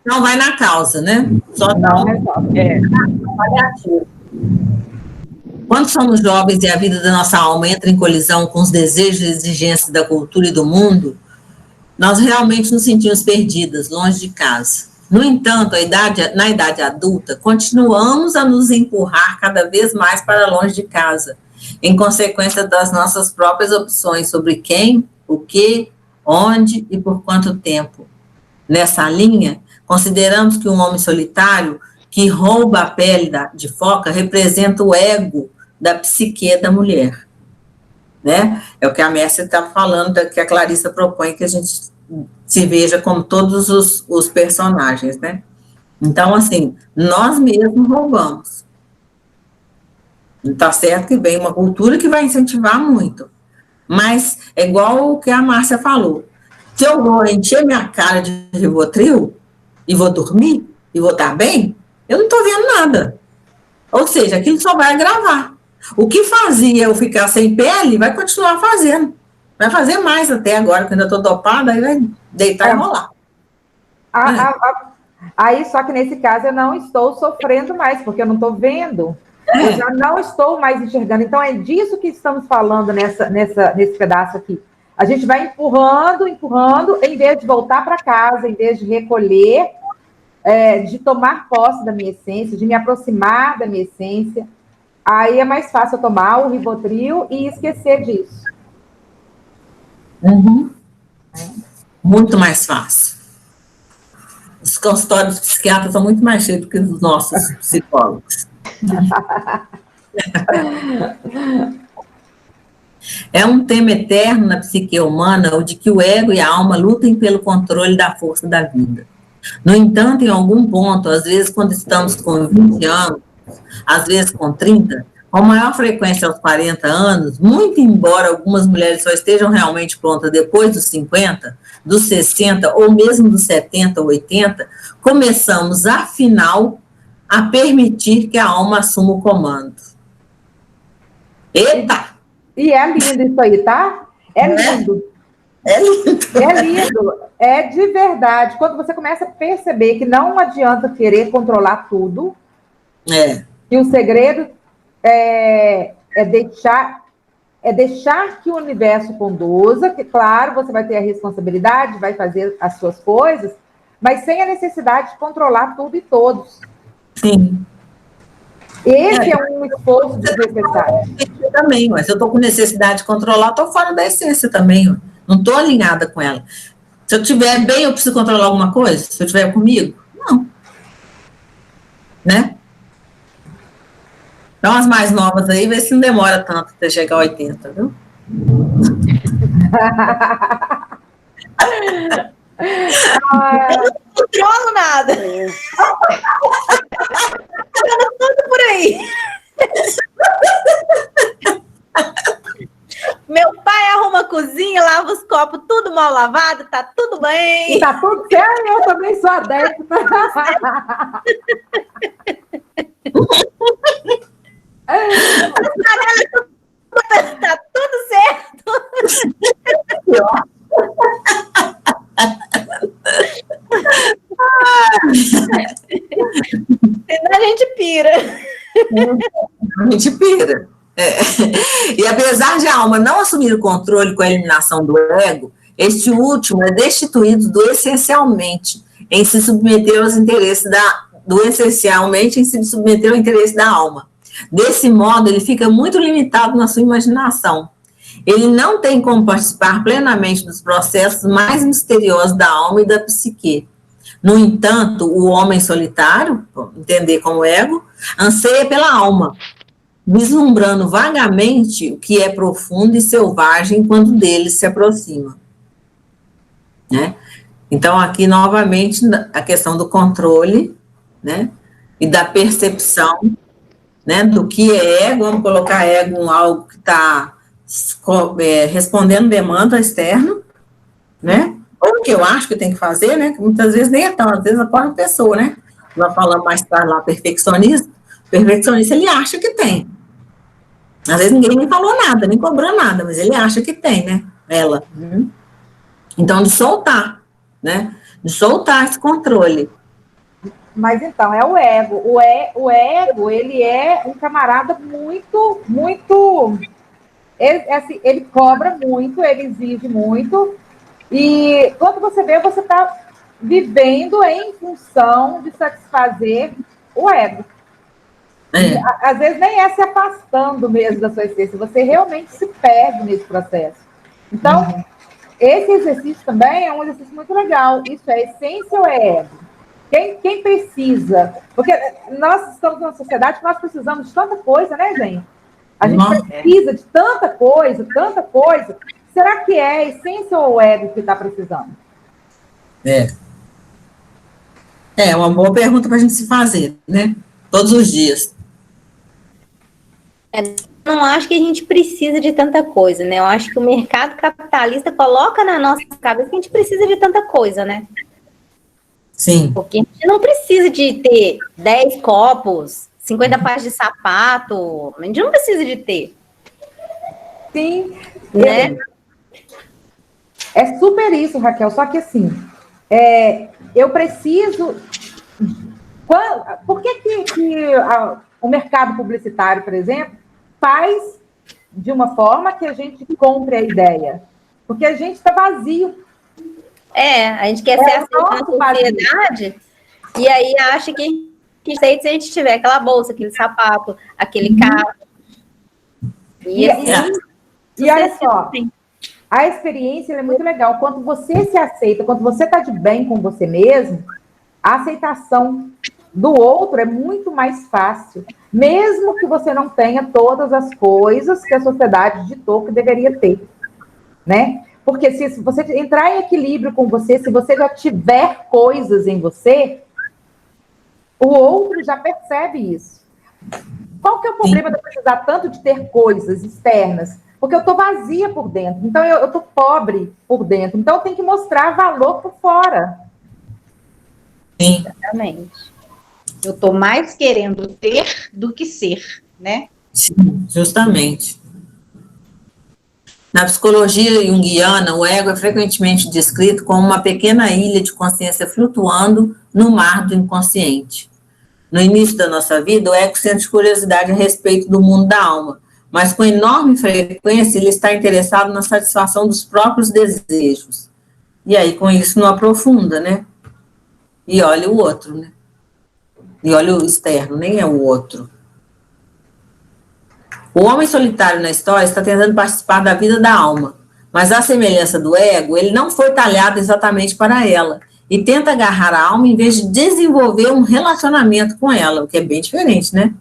não vai na causa, né? Só não resolve. Quando somos jovens e a vida da nossa alma entra em colisão com os desejos e exigências da cultura e do mundo, nós realmente nos sentimos perdidas, longe de casa. No entanto, na idade adulta, continuamos a nos empurrar cada vez mais para longe de casa, em consequência das nossas próprias opções sobre quem, o que, onde e por quanto tempo. Nessa linha, consideramos que um homem solitário que rouba a pele de foca representa o ego da psique da mulher, né? É o que a Mércia está falando, que a Clarissa propõe que a gente se veja como todos os personagens, né? Então, assim, nós mesmos roubamos. Está certo que vem uma cultura que vai incentivar muito, mas é igual o que a Márcia falou. Se eu vou encher minha cara de Rivotril e vou dormir e vou estar bem, eu não estou vendo nada. Ou seja, aquilo só vai agravar. O que fazia eu ficar sem pele, vai continuar fazendo. Vai fazer mais até agora, que eu ainda estou dopada, aí vai deitar e rolar. Aí, só que nesse caso, eu não estou sofrendo mais, porque eu não estou vendo. Eu já não estou mais enxergando. Então, é disso que estamos falando nesse pedaço aqui. A gente vai empurrando, em vez de voltar para casa, em vez de recolher, de tomar posse da minha essência, de me aproximar da minha essência. Aí é mais fácil eu tomar o Rivotril e esquecer disso. Muito mais fácil. Os consultórios psiquiatras são muito mais cheios do que os nossos psicólogos. É um tema eterno na psique humana o de que o ego e a alma lutem pelo controle da força da vida. No entanto, em algum ponto, às vezes quando estamos com 20 anos, às vezes com 30, com maior frequência aos 40 anos, muito embora algumas mulheres só estejam realmente prontas depois dos 50, dos 60 ou mesmo dos 70 ou 80, começamos, afinal, a permitir que a alma assuma o comando. Eita! E é lindo isso aí, tá? É lindo. É lindo. É lindo. É de verdade. Quando você começa a perceber que não adianta querer controlar tudo, que o segredo é deixar que o universo conduza, que, claro, você vai ter a responsabilidade, vai fazer as suas coisas, mas sem a necessidade de controlar tudo e todos. Sim. Esse é um esforço desnecessário. Também, mas se eu estou com necessidade de controlar, estou fora da essência também, não estou alinhada com ela. Se eu estiver bem, eu preciso controlar alguma coisa? Se eu estiver comigo? Não. Né? Então, as mais novas aí, vê se não demora tanto até chegar a 80, viu? Eu não controlo nada. Tá tudo por aí. Meu pai arruma a cozinha, lava os copos tudo mal lavado, tá tudo bem. E tá tudo certo, eu também sou adepta. Tá tudo certo. Senão a gente pira. A gente pira. E apesar de a alma não assumir o controle com a eliminação do ego, este último é destituído do essencialmente em se submeter aos interesses essencialmente em se submeter ao interesse da alma. Desse modo, ele fica muito limitado na sua imaginação. Ele não tem como participar plenamente dos processos mais misteriosos da alma e da psique. No entanto, o homem solitário, entender como ego, anseia pela alma, vislumbrando vagamente o que é profundo e selvagem quando dele se aproxima. Né? Então, aqui, novamente, a questão do controle, né, e da percepção, né, do que é ego. Vamos colocar ego em algo que está respondendo demanda externa, né, ou o que eu acho que tem que fazer, né, que muitas vezes nem é tão, às vezes a própria pessoa, né, vai falando mais tarde lá, perfeccionista, ele acha que tem. Às vezes ninguém nem falou nada, nem cobrou nada, mas ele acha que tem, né, ela. Então, de soltar, né, de soltar esse controle. Mas então, é o ego. O ego, ele é um camarada muito, muito... Ele cobra muito, ele exige muito. E quando você vê, você está vivendo em função de satisfazer o ego. E, às vezes nem é se afastando mesmo da sua essência, você realmente se perde nesse processo. Então, esse exercício também é um exercício muito legal. Isso é essência ou é ego? Quem precisa? Porque nós estamos numa sociedade que nós precisamos de tanta coisa, né, gente? A gente precisa de tanta coisa, tanta coisa. Será que é a essência ou o ego que está precisando? É uma boa pergunta para a gente se fazer, né? Todos os dias. Não acho que a gente precisa de tanta coisa, né? Eu acho que o mercado capitalista coloca na nossa cabeça que a gente precisa de tanta coisa, né? Sim. Porque a gente não precisa de ter 10 copos, 50 pares de sapato. A gente não precisa de ter. Sim. Né? É super isso, Raquel. Só que assim, eu preciso... Por que o mercado publicitário, por exemplo, faz de uma forma que a gente compre a ideia? Porque a gente está vazio. A gente quer ser aceito na sociedade e aí acha que aceita se a gente tiver aquela bolsa, aquele sapato, aquele carro. E olha só, a experiência é muito legal. Quando você se aceita, quando você está de bem com você mesmo, a aceitação do outro é muito mais fácil, mesmo que você não tenha todas as coisas que a sociedade ditou que deveria ter, né? Porque se você entrar em equilíbrio com você, se você já tiver coisas em você, o outro já percebe isso. Qual que é o problema de eu precisar tanto de ter coisas externas? Porque eu estou vazia por dentro, então eu estou pobre por dentro, então eu tenho que mostrar valor por fora. Sim. Exatamente. Eu estou mais querendo ter do que ser, né? Sim, justamente. Na psicologia junguiana, o ego é frequentemente descrito como uma pequena ilha de consciência flutuando no mar do inconsciente. No início da nossa vida, o ego sente curiosidade a respeito do mundo da alma, mas com enorme frequência ele está interessado na satisfação dos próprios desejos. E aí, com isso, não aprofunda, né? E olha o outro, né? E olha o externo, nem é o outro. O homem solitário na história está tentando participar da vida da alma, mas à semelhança do ego, ele não foi talhado exatamente para ela, e tenta agarrar a alma em vez de desenvolver um relacionamento com ela, o que é bem diferente, né?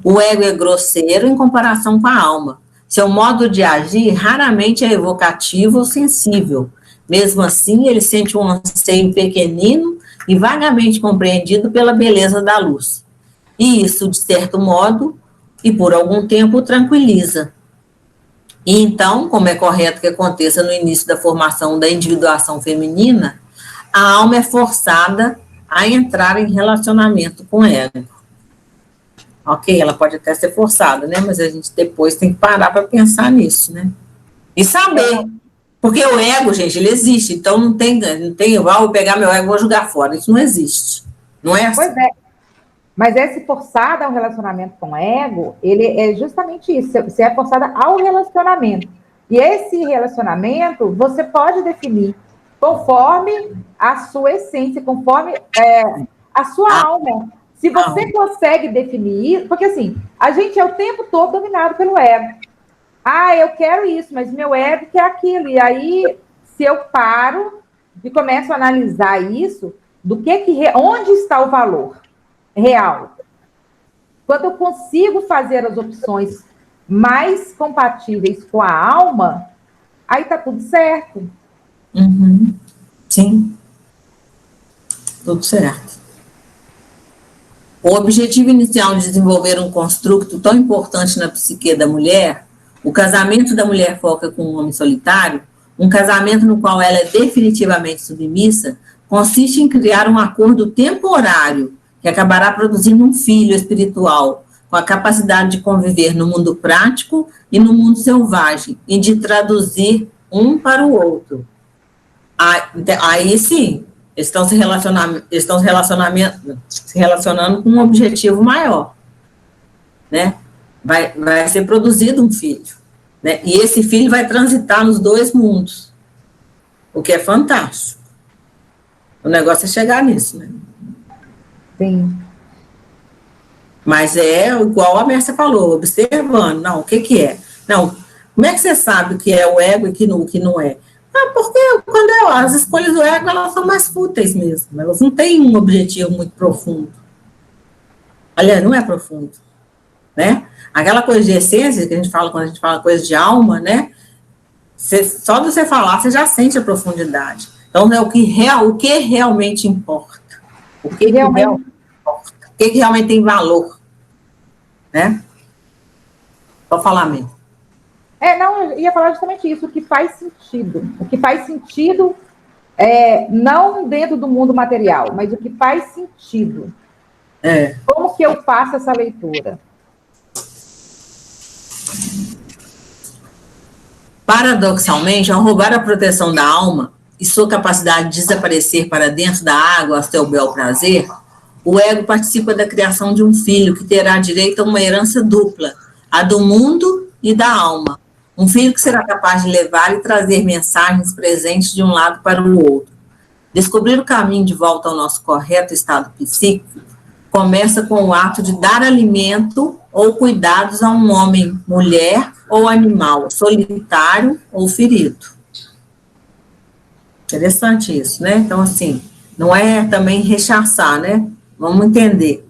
O ego é grosseiro em comparação com a alma. Seu modo de agir raramente é evocativo ou sensível. Mesmo assim, ele sente um anseio pequenino e vagamente compreendido pela beleza da luz. E isso, de certo modo, e por algum tempo, o tranquiliza. E então, como é correto que aconteça no início da formação da individuação feminina, a alma é forçada a entrar em relacionamento com o ego. Ok, ela pode até ser forçada, né? Mas a gente depois tem que parar para pensar nisso, né? E saber. Porque o ego, gente, ele existe. Então não tem vou pegar meu ego e vou jogar fora. Isso não existe. Não é assim? Pois é. Mas esse forçado ao relacionamento com o ego, ele é justamente isso. Você é forçada ao relacionamento. E esse relacionamento, você pode definir conforme a sua essência, conforme a sua alma. Se você consegue definir isso, porque assim, a gente é o tempo todo dominado pelo ego. Ah, eu quero isso, mas meu ego quer aquilo. E aí, se eu paro e começo a analisar isso, onde está o valor real? Quando eu consigo fazer as opções mais compatíveis com a alma, aí tá tudo certo. Uhum. Sim. Tudo certo. O objetivo inicial de desenvolver um construto tão importante na psique da mulher, o casamento da mulher foca com um homem solitário, um casamento no qual ela é definitivamente submissa, consiste em criar um acordo temporário que acabará produzindo um filho espiritual, com a capacidade de conviver no mundo prático e no mundo selvagem, e de traduzir um para o outro. Aí sim, estão se relacionando com um objetivo maior, né? Vai ser produzido um filho, né? E esse filho vai transitar nos dois mundos, o que é fantástico. O negócio é chegar nisso, né? Sim. Mas é igual a Mércia falou, observando, não, o que é? Não, como é que você sabe o que é o ego e o que não é? Porque as escolhas do ego, elas são mais fúteis mesmo, elas não têm um objetivo muito profundo. Aliás, não é profundo, né? Aquela coisa de essência que a gente fala quando a gente fala coisa de alma, né? Só de você falar, você já sente a profundidade. Então, é o que realmente importa. O que realmente importa. O que realmente tem valor, né? Só falar mesmo. Não, eu ia falar justamente isso, o que faz sentido. O que faz sentido, não dentro do mundo material, mas o que faz sentido. Como que eu faço essa leitura? Paradoxalmente, ao roubar a proteção da alma e sua capacidade de desaparecer para dentro da água a seu bel prazer, o ego participa da criação de um filho que terá direito a uma herança dupla, a do mundo e da alma. Um filho que será capaz de levar e trazer mensagens presentes de um lado para o outro. Descobrir o caminho de volta ao nosso correto estado psíquico começa com o ato de dar alimento ou cuidados a um homem, mulher ou animal, solitário ou ferido. Interessante isso, né? Então, assim, não é também rechaçar, né? Vamos entender.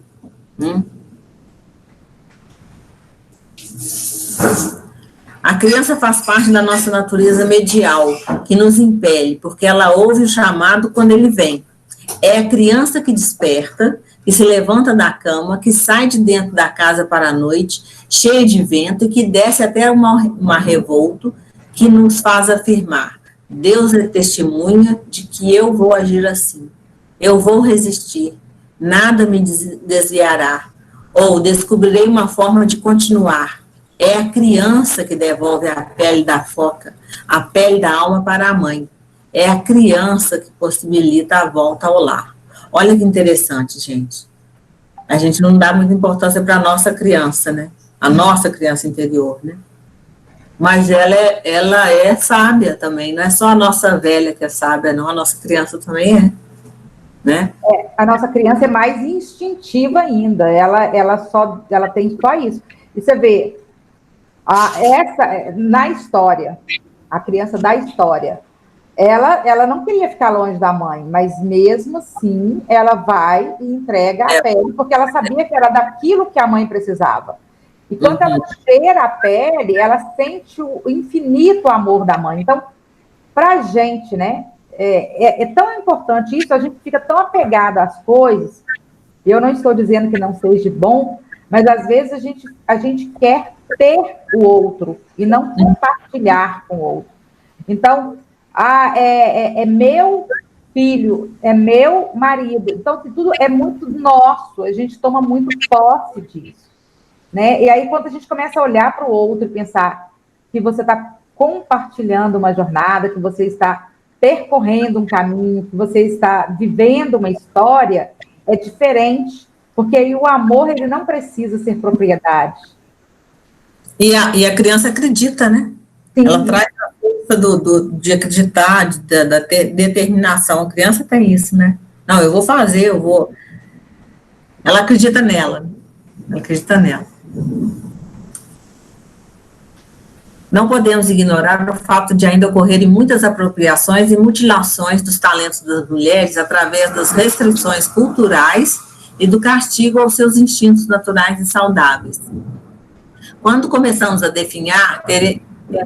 A criança faz parte da nossa natureza medial, que nos impele, porque ela ouve o chamado quando ele vem. É a criança que desperta, que se levanta da cama, que sai de dentro da casa para a noite, cheia de vento, e que desce até uma revolto, que nos faz afirmar: Deus é testemunha de que eu vou agir assim. Eu vou resistir, nada me desviará, ou descobrirei uma forma de continuar. É a criança que devolve a pele da foca, a pele da alma para a mãe. É a criança que possibilita a volta ao lar. Olha que interessante, gente. A gente não dá muita importância para a nossa criança, né? A nossa criança interior, né? Mas ela é sábia também, não é só a nossa velha que é sábia, não, a nossa criança também é, né? A nossa criança é mais instintiva ainda, ela tem só isso. E você vê, na história, a criança da história, ela não queria ficar longe da mãe, mas mesmo assim, ela vai e entrega a pele, porque ela sabia que era daquilo que a mãe precisava. E quando ela cheira a pele, ela sente o infinito amor da mãe. Então, para a gente, né, é tão importante isso, a gente fica tão apegado às coisas. Eu não estou dizendo que não seja bom, mas às vezes a gente quer ter o outro e não compartilhar com o outro. Então, é meu filho, é meu marido. Então, tudo é muito nosso, a gente toma muito posse disso. Né? E aí, quando a gente começa a olhar para o outro e pensar que você está compartilhando uma jornada, que você está percorrendo um caminho, que você está vivendo uma história, é diferente, porque aí o amor, ele não precisa ser propriedade. E a criança acredita, né? Sim. Ela traz a força de acreditar, da determinação. A criança tem isso, né? Não, eu vou fazer, eu vou... Ela acredita nela. Ela acredita nela. Não podemos ignorar o fato de ainda ocorrerem muitas apropriações e mutilações dos talentos das mulheres através das restrições culturais e do castigo aos seus instintos naturais e saudáveis. Quando começamos a definhar,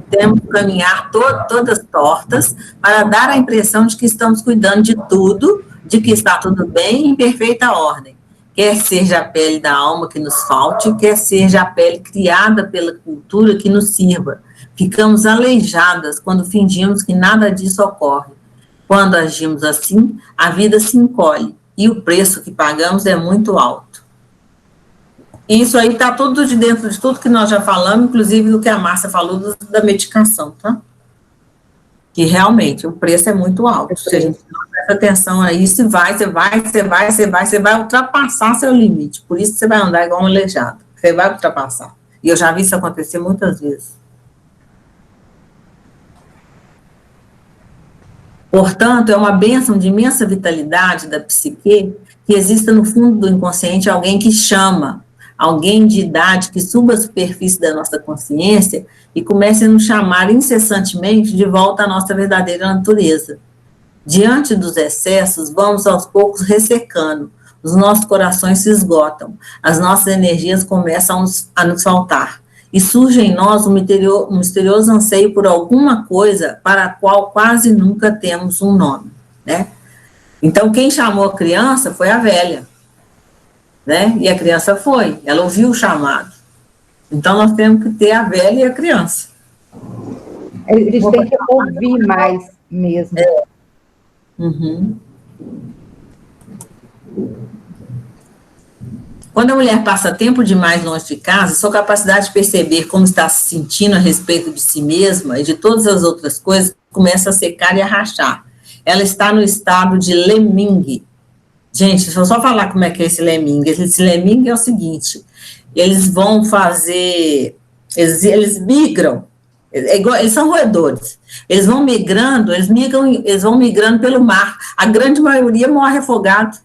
temos que caminhar todas tortas para dar a impressão de que estamos cuidando de tudo, de que está tudo bem em perfeita ordem. Quer seja a pele da alma que nos falte, quer seja a pele criada pela cultura que nos sirva. Ficamos aleijadas quando fingimos que nada disso ocorre. Quando agimos assim, a vida se encolhe e o preço que pagamos é muito alto. Isso aí está tudo de dentro de tudo que nós já falamos, inclusive do que a Márcia falou da medicação, tá? Que realmente o preço é muito alto. Se a gente não presta atenção aí, você vai ultrapassar seu limite. Por isso você vai andar igual um aleijado. Você vai ultrapassar. E eu já vi isso acontecer muitas vezes. Portanto, é uma bênção de imensa vitalidade da psique que exista no fundo do inconsciente alguém que chama, alguém de idade que suba a superfície da nossa consciência e comece a nos chamar incessantemente de volta à nossa verdadeira natureza. Diante dos excessos, vamos aos poucos ressecando, os nossos corações se esgotam, as nossas energias começam a nos faltar, e surge em nós um misterioso anseio por alguma coisa para a qual quase nunca temos um nome, né? Então, quem chamou a criança foi a velha, né? E a criança foi, ela ouviu o chamado. Então, nós temos que ter a velha e a criança. Eles têm que ouvir mais mesmo. Uhum. Quando a mulher passa tempo demais longe de casa, sua capacidade de perceber como está se sentindo a respeito de si mesma e de todas as outras coisas começa a secar e a rachar. Ela está no estado de lemingue. Gente, deixa eu só falar como é que é esse lemingue. Esse lemingue é o seguinte, eles vão fazer, eles migram, eles são roedores, eles vão migrando, eles vão migrando pelo mar, a grande maioria morre afogado.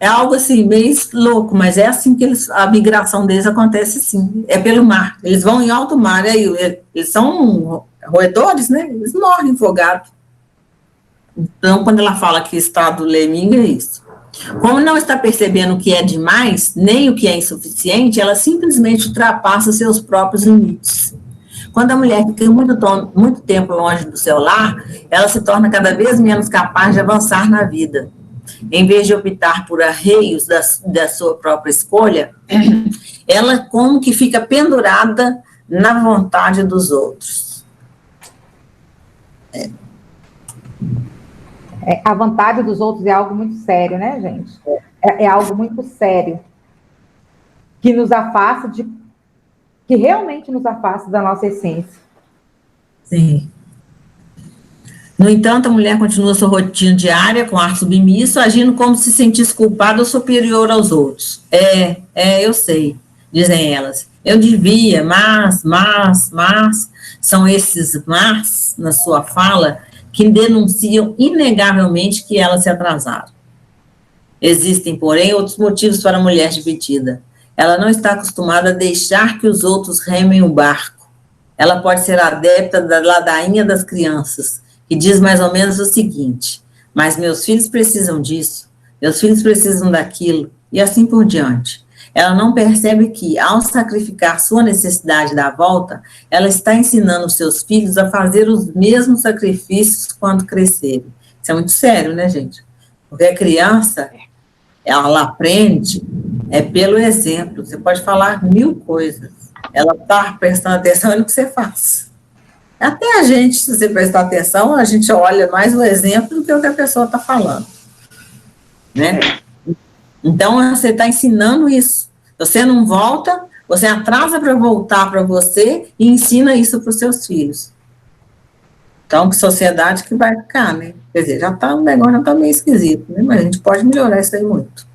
É algo assim, meio louco, mas é assim que a migração deles acontece, sim, é pelo mar, eles vão em alto mar, eles são roedores, né, eles morrem afogados. Então, quando ela fala que estado lemingue, é isso. Como não está percebendo o que é demais, nem o que é insuficiente, ela simplesmente ultrapassa seus próprios limites. Quando a mulher fica muito tempo longe do seu lar, ela se torna cada vez menos capaz de avançar na vida. em vez de optar por arreios da sua própria escolha, ela como que fica pendurada na vontade dos outros. A vontade dos outros é algo muito sério, né, gente? É algo muito sério, que nos afasta que realmente nos afasta da nossa essência. Sim. No entanto, a mulher continua sua rotina diária com ar submisso, agindo como se sentisse culpada ou superior aos outros. Eu sei, dizem elas. Eu devia, mas, são esses mas na sua fala que denunciam inegavelmente que elas se atrasaram. Existem, porém, outros motivos para a mulher dividida. Ela não está acostumada a deixar que os outros remem o barco. Ela pode ser adepta da ladainha das crianças, que diz mais ou menos o seguinte: mas meus filhos precisam disso, meus filhos precisam daquilo, e assim por diante. Ela não percebe que, ao sacrificar sua necessidade da volta, ela está ensinando os seus filhos a fazer os mesmos sacrifícios quando crescerem. Isso é muito sério, né, gente? Porque a criança, ela aprende pelo exemplo. Você pode falar 1000 coisas, ela está prestando atenção no que você faz. Até a gente, se você prestar atenção, a gente olha mais o exemplo do que o que a pessoa está falando, né? Então, você está ensinando isso. Você não volta, você atrasa para voltar para você e ensina isso para os seus filhos. Então, que sociedade que vai ficar, né? Quer dizer, o negócio já está meio esquisito, né? Mas a gente pode melhorar isso aí muito.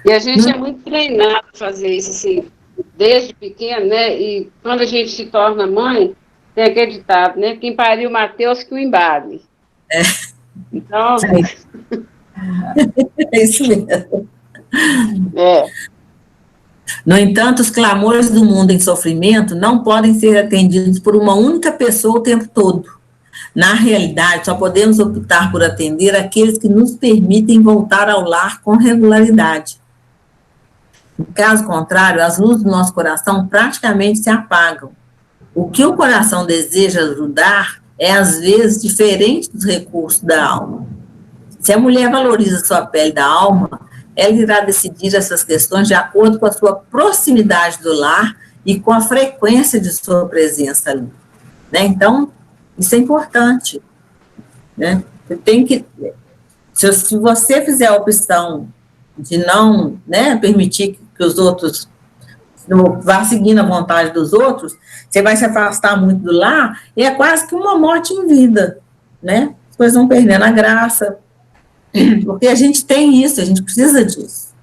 E a gente é muito treinado a fazer isso, assim, desde pequeno, né? E quando a gente se torna mãe, tem aquele ditado, né? Quem pariu Mateus que o embale. Então... É isso mesmo. É. No entanto, os clamores do mundo em sofrimento não podem ser atendidos por uma única pessoa o tempo todo. Na realidade, só podemos optar por atender aqueles que nos permitem voltar ao lar com regularidade. No caso contrário, as luzes do nosso coração praticamente se apagam. O que o coração deseja ajudar é, às vezes, diferente dos recursos da alma. Se a mulher valoriza sua pele da alma, ela irá decidir essas questões de acordo com a sua proximidade do lar e com a frequência de sua presença ali. Né? Então, isso é importante. Né? Você tem que, se você fizer a opção de não, né, permitir que os outros vá seguindo a vontade dos outros, você vai se afastar muito do lar, e é quase que uma morte em vida. Né? As coisas vão perdendo a graça. Porque a gente tem isso, a gente precisa disso.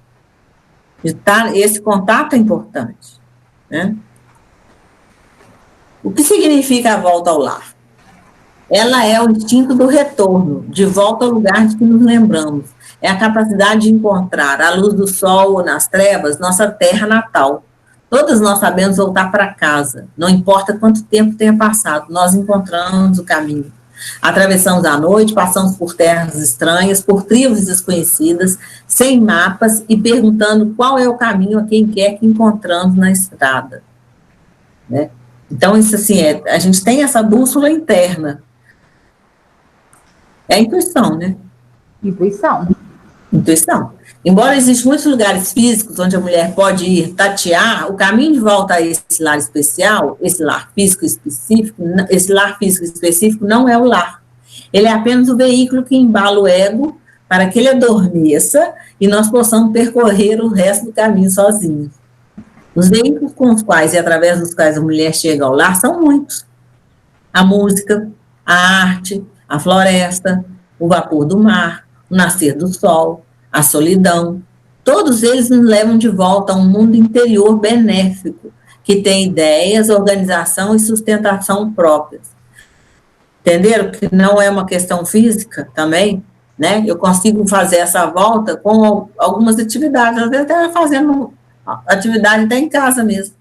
Esse contato é importante. Né? O que significa a volta ao lar? Ela é o instinto do retorno, de volta ao lugar de que nos lembramos. É a capacidade de encontrar, à luz do sol ou nas trevas, nossa terra natal. Todas nós sabemos voltar para casa, não importa quanto tempo tenha passado, nós encontramos o caminho. Atravessamos a noite, passamos por terras estranhas, por tribos desconhecidas, sem mapas e perguntando qual é o caminho a quem quer que encontramos na estrada. Né? Então, isso assim, a gente tem essa bússola interna. É a intuição, né? Intuição. Embora existam muitos lugares físicos onde a mulher pode ir tatear, o caminho de volta a esse lar especial, esse lar físico específico não é o lar. Ele é apenas o veículo que embala o ego para que ele adormeça e nós possamos percorrer o resto do caminho sozinhos. Os veículos com os quais e através dos quais a mulher chega ao lar são muitos. A música, a arte, a floresta, o vapor do mar, o nascer do sol, a solidão, todos eles nos levam de volta a um mundo interior benéfico, que tem ideias, organização e sustentação próprias. Entenderam? Que não é uma questão física também, né? Eu consigo fazer essa volta com algumas atividades, às vezes até fazendo atividade até em casa mesmo,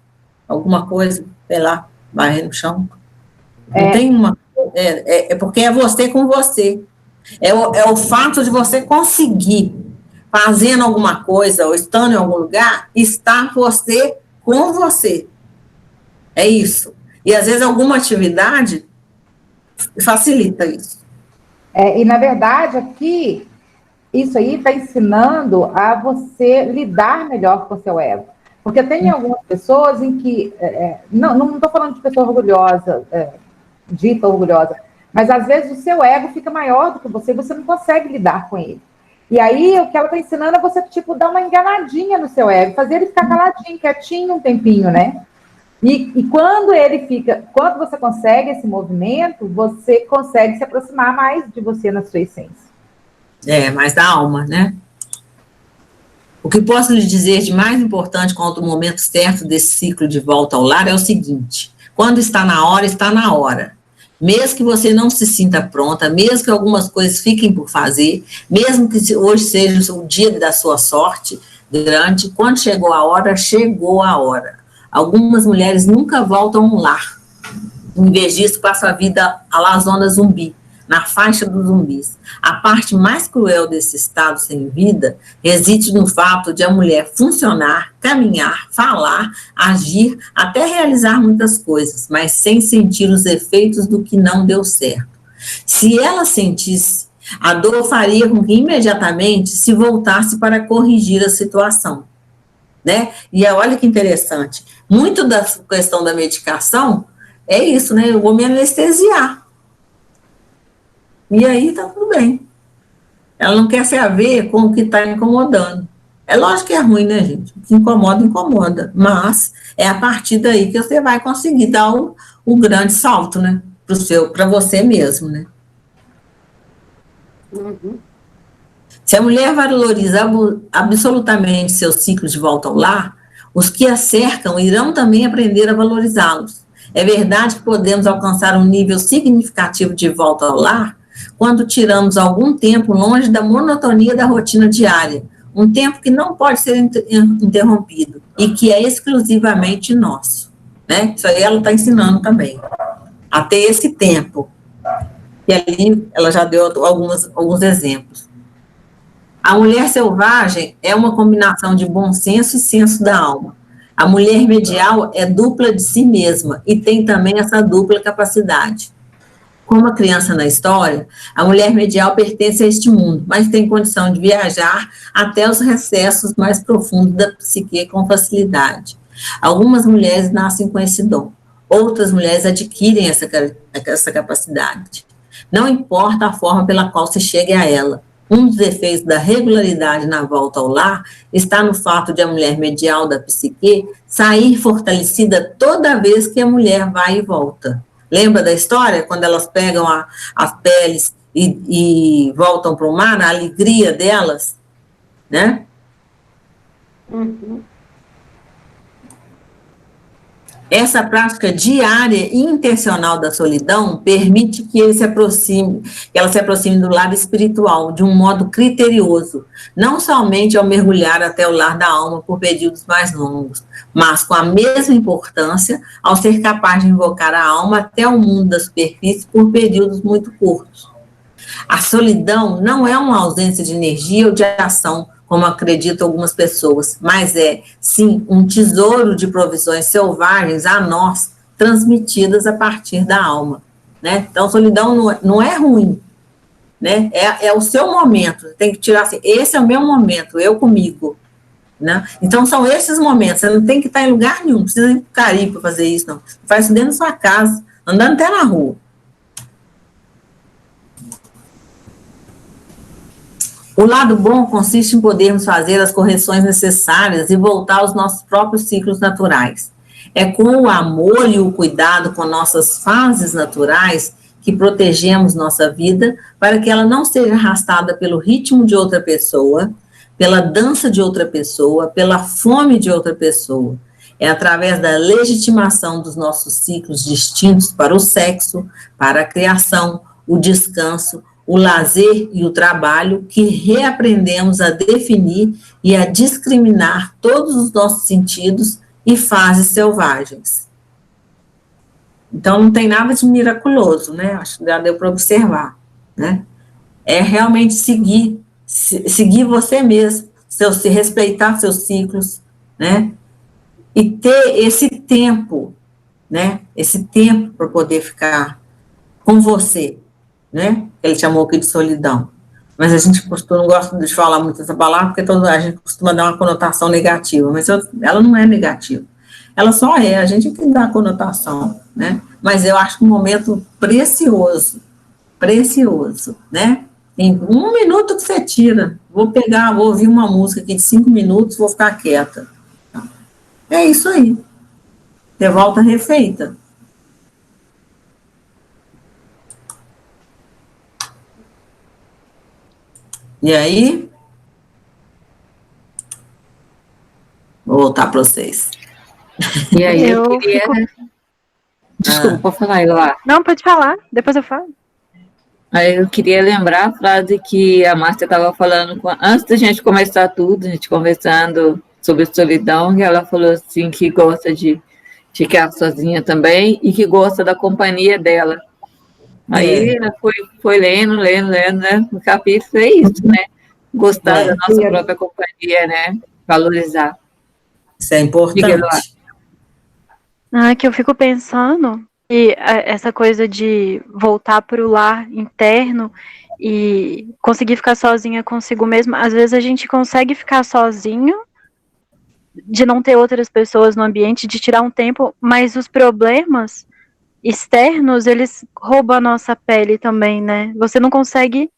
alguma coisa, sei lá, varrer no chão. Não tem uma... porque é você com você. É o fato de você conseguir, fazendo alguma coisa ou estando em algum lugar, estar você com você. É isso. E, às vezes, alguma atividade facilita isso. E, na verdade, aqui, isso aí está ensinando a você lidar melhor com o seu ego. Porque tem algumas pessoas em que, não estou falando de pessoa orgulhosa, dita orgulhosa, mas às vezes o seu ego fica maior do que você não consegue lidar com ele. E aí, o que ela está ensinando é você, tipo, dar uma enganadinha no seu ego, fazer ele ficar caladinho, quietinho um tempinho, né? E quando você consegue esse movimento, você consegue se aproximar mais de você na sua essência. Mais da alma, né? O que posso lhe dizer de mais importante quanto ao momento certo desse ciclo de volta ao lar é o seguinte: quando está na hora, está na hora. Mesmo que você não se sinta pronta, mesmo que algumas coisas fiquem por fazer, mesmo que hoje seja o dia da sua sorte grande, quando chegou a hora, chegou a hora. Algumas mulheres nunca voltam ao lar. Em vez disso, passam a vida à la zona zumbi, na faixa dos zumbis. A parte mais cruel desse estado sem vida reside no fato de a mulher funcionar, caminhar, falar, agir, até realizar muitas coisas, mas sem sentir os efeitos do que não deu certo. Se ela sentisse, a dor faria com que imediatamente se voltasse para corrigir a situação, né? E olha que interessante, muito da questão da medicação é isso, né? Eu vou me anestesiar. E aí tá tudo bem. Ela não quer se haver com o que está incomodando. É lógico que é ruim, né, gente? O que incomoda, incomoda. Mas é a partir daí que você vai conseguir dar o grande salto, né? Para você mesmo, né? Uhum. Se a mulher valoriza absolutamente seu ciclo de volta ao lar, os que a cercam irão também aprender a valorizá-los. É verdade que podemos alcançar um nível significativo de volta ao lar quando tiramos algum tempo longe da monotonia da rotina diária, um tempo que não pode ser interrompido e que é exclusivamente nosso, né? Isso aí ela está ensinando também, a ter esse tempo. E ali ela já deu alguns exemplos. A mulher selvagem é uma combinação de bom senso e senso da alma. A mulher medial é dupla de si mesma e tem também essa dupla capacidade. Como a criança na história, a mulher medial pertence a este mundo, mas tem condição de viajar até os recessos mais profundos da psique com facilidade. Algumas mulheres nascem com esse dom, outras mulheres adquirem essa capacidade. Não importa a forma pela qual se chegue a ela. Um dos efeitos da regularidade na volta ao lar está no fato de a mulher medial da psique sair fortalecida toda vez que a mulher vai e volta. Lembra da história? Quando elas pegam as peles e voltam para o mar, a alegria delas, né? Uhum. Essa prática diária e intencional da solidão permite que ela se aproxime do lado espiritual de um modo criterioso, não somente ao mergulhar até o lar da alma por períodos mais longos, mas com a mesma importância ao ser capaz de invocar a alma até o mundo da superfície por períodos muito curtos. A solidão não é uma ausência de energia ou de ação, como acreditam algumas pessoas, mas é, sim, um tesouro de provisões selvagens a nós, transmitidas a partir da alma, né? Então, solidão não é ruim, né? É o seu momento, tem que tirar assim, esse é o meu momento, eu comigo, né? Então, são esses momentos, você não tem que estar em lugar nenhum, não precisa ir para o Caribe para fazer isso, não. Faz isso dentro da sua casa, andando até na rua. O lado bom consiste em podermos fazer as correções necessárias e voltar aos nossos próprios ciclos naturais. É com o amor e o cuidado com nossas fases naturais que protegemos nossa vida para que ela não seja arrastada pelo ritmo de outra pessoa, pela dança de outra pessoa, pela fome de outra pessoa. É através da legitimação dos nossos ciclos distintos para o sexo, para a criação, o descanso, o lazer e o trabalho, que reaprendemos a definir e a discriminar todos os nossos sentidos e fases selvagens. Então, não tem nada de miraculoso, né? Acho que já deu para observar, né? É realmente seguir você mesmo, se respeitar seus ciclos, né? E ter esse tempo, né? Esse tempo para poder ficar com você, né? Ele chamou aqui de solidão. mas a gente não gosta de falar muito essa palavra, porque a gente costuma dar uma conotação negativa, mas ela não é negativa. Ela só é, a gente que dá a conotação, né? Mas eu acho um momento precioso, né? Em 1 minuto que você tira, vou ouvir uma música aqui de 5 minutos, vou ficar quieta. É isso aí. Você volta refeita. E aí? Vou voltar para vocês. E aí eu queria... Desculpa, pode falar, Ilá. Não, pode falar, depois eu falo. Aí eu queria lembrar a frase que a Márcia estava falando antes da gente começar tudo, a gente conversando sobre solidão, que ela falou assim que gosta de ficar sozinha também e que gosta da companhia dela. Aí ela foi lendo, né? O capítulo é isso, né? Gostar da nossa própria companhia, né? Valorizar. Isso é importante. Que eu fico pensando, e essa coisa de voltar para o lar interno e conseguir ficar sozinha consigo mesma, às vezes a gente consegue ficar sozinho, de não ter outras pessoas no ambiente, de tirar um tempo, mas os problemas externos, eles roubam a nossa pele também, né? Você não consegue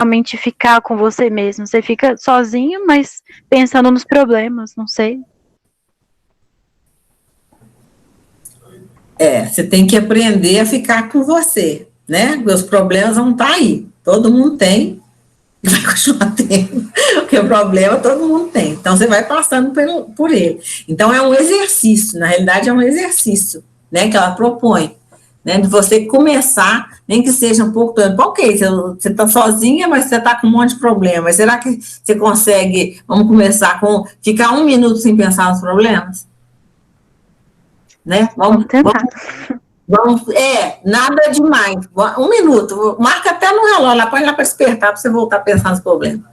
realmente ficar com você mesmo, você fica sozinho, mas pensando nos problemas, não sei. Você tem que aprender a ficar com você, né? Os problemas vão estar aí, todo mundo tem, e vai continuar tendo, porque o problema todo mundo tem, então você vai passando por ele. Então é um exercício, na realidade é um exercício, né, que ela propõe, né, de você começar, nem que seja um pouco, ok, você está sozinha, mas você está com um monte de problemas, será que você consegue, vamos começar com, ficar 1 minuto sem pensar nos problemas? Né? Vamos tentar. Nada demais. 1 minuto, marca até no relógio, põe lá para despertar, para você voltar a pensar nos problemas.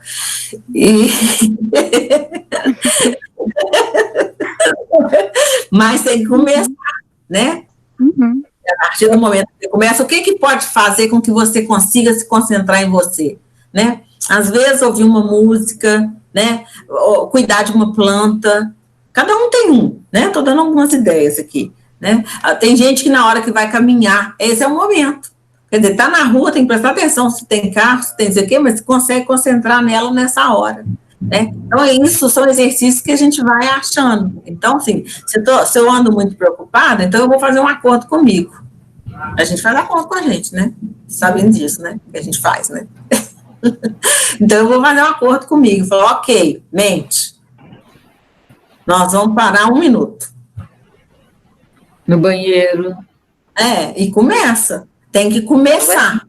Mas tem que começar, né? Uhum. A partir do momento que você começa, o que pode fazer com que você consiga se concentrar em você, né? Às vezes ouvir uma música, né? Ou cuidar de uma planta. Cada um tem um, né? Estou dando algumas ideias aqui, né? Tem gente que na hora que vai caminhar, esse é o momento. Quer dizer, tá na rua, tem que prestar atenção se tem carro, se tem não sei o quê, mas consegue concentrar nela nessa hora, né? Então, isso são exercícios que a gente vai achando. Então, assim, se eu ando muito preocupada, então eu vou fazer um acordo comigo. A gente faz acordo com a gente, né? Sabendo disso, né? Que a gente faz, né? Então, eu vou fazer um acordo comigo. Falar, ok, mente, nós vamos parar 1 minuto. No banheiro. E começa. Tem que começar.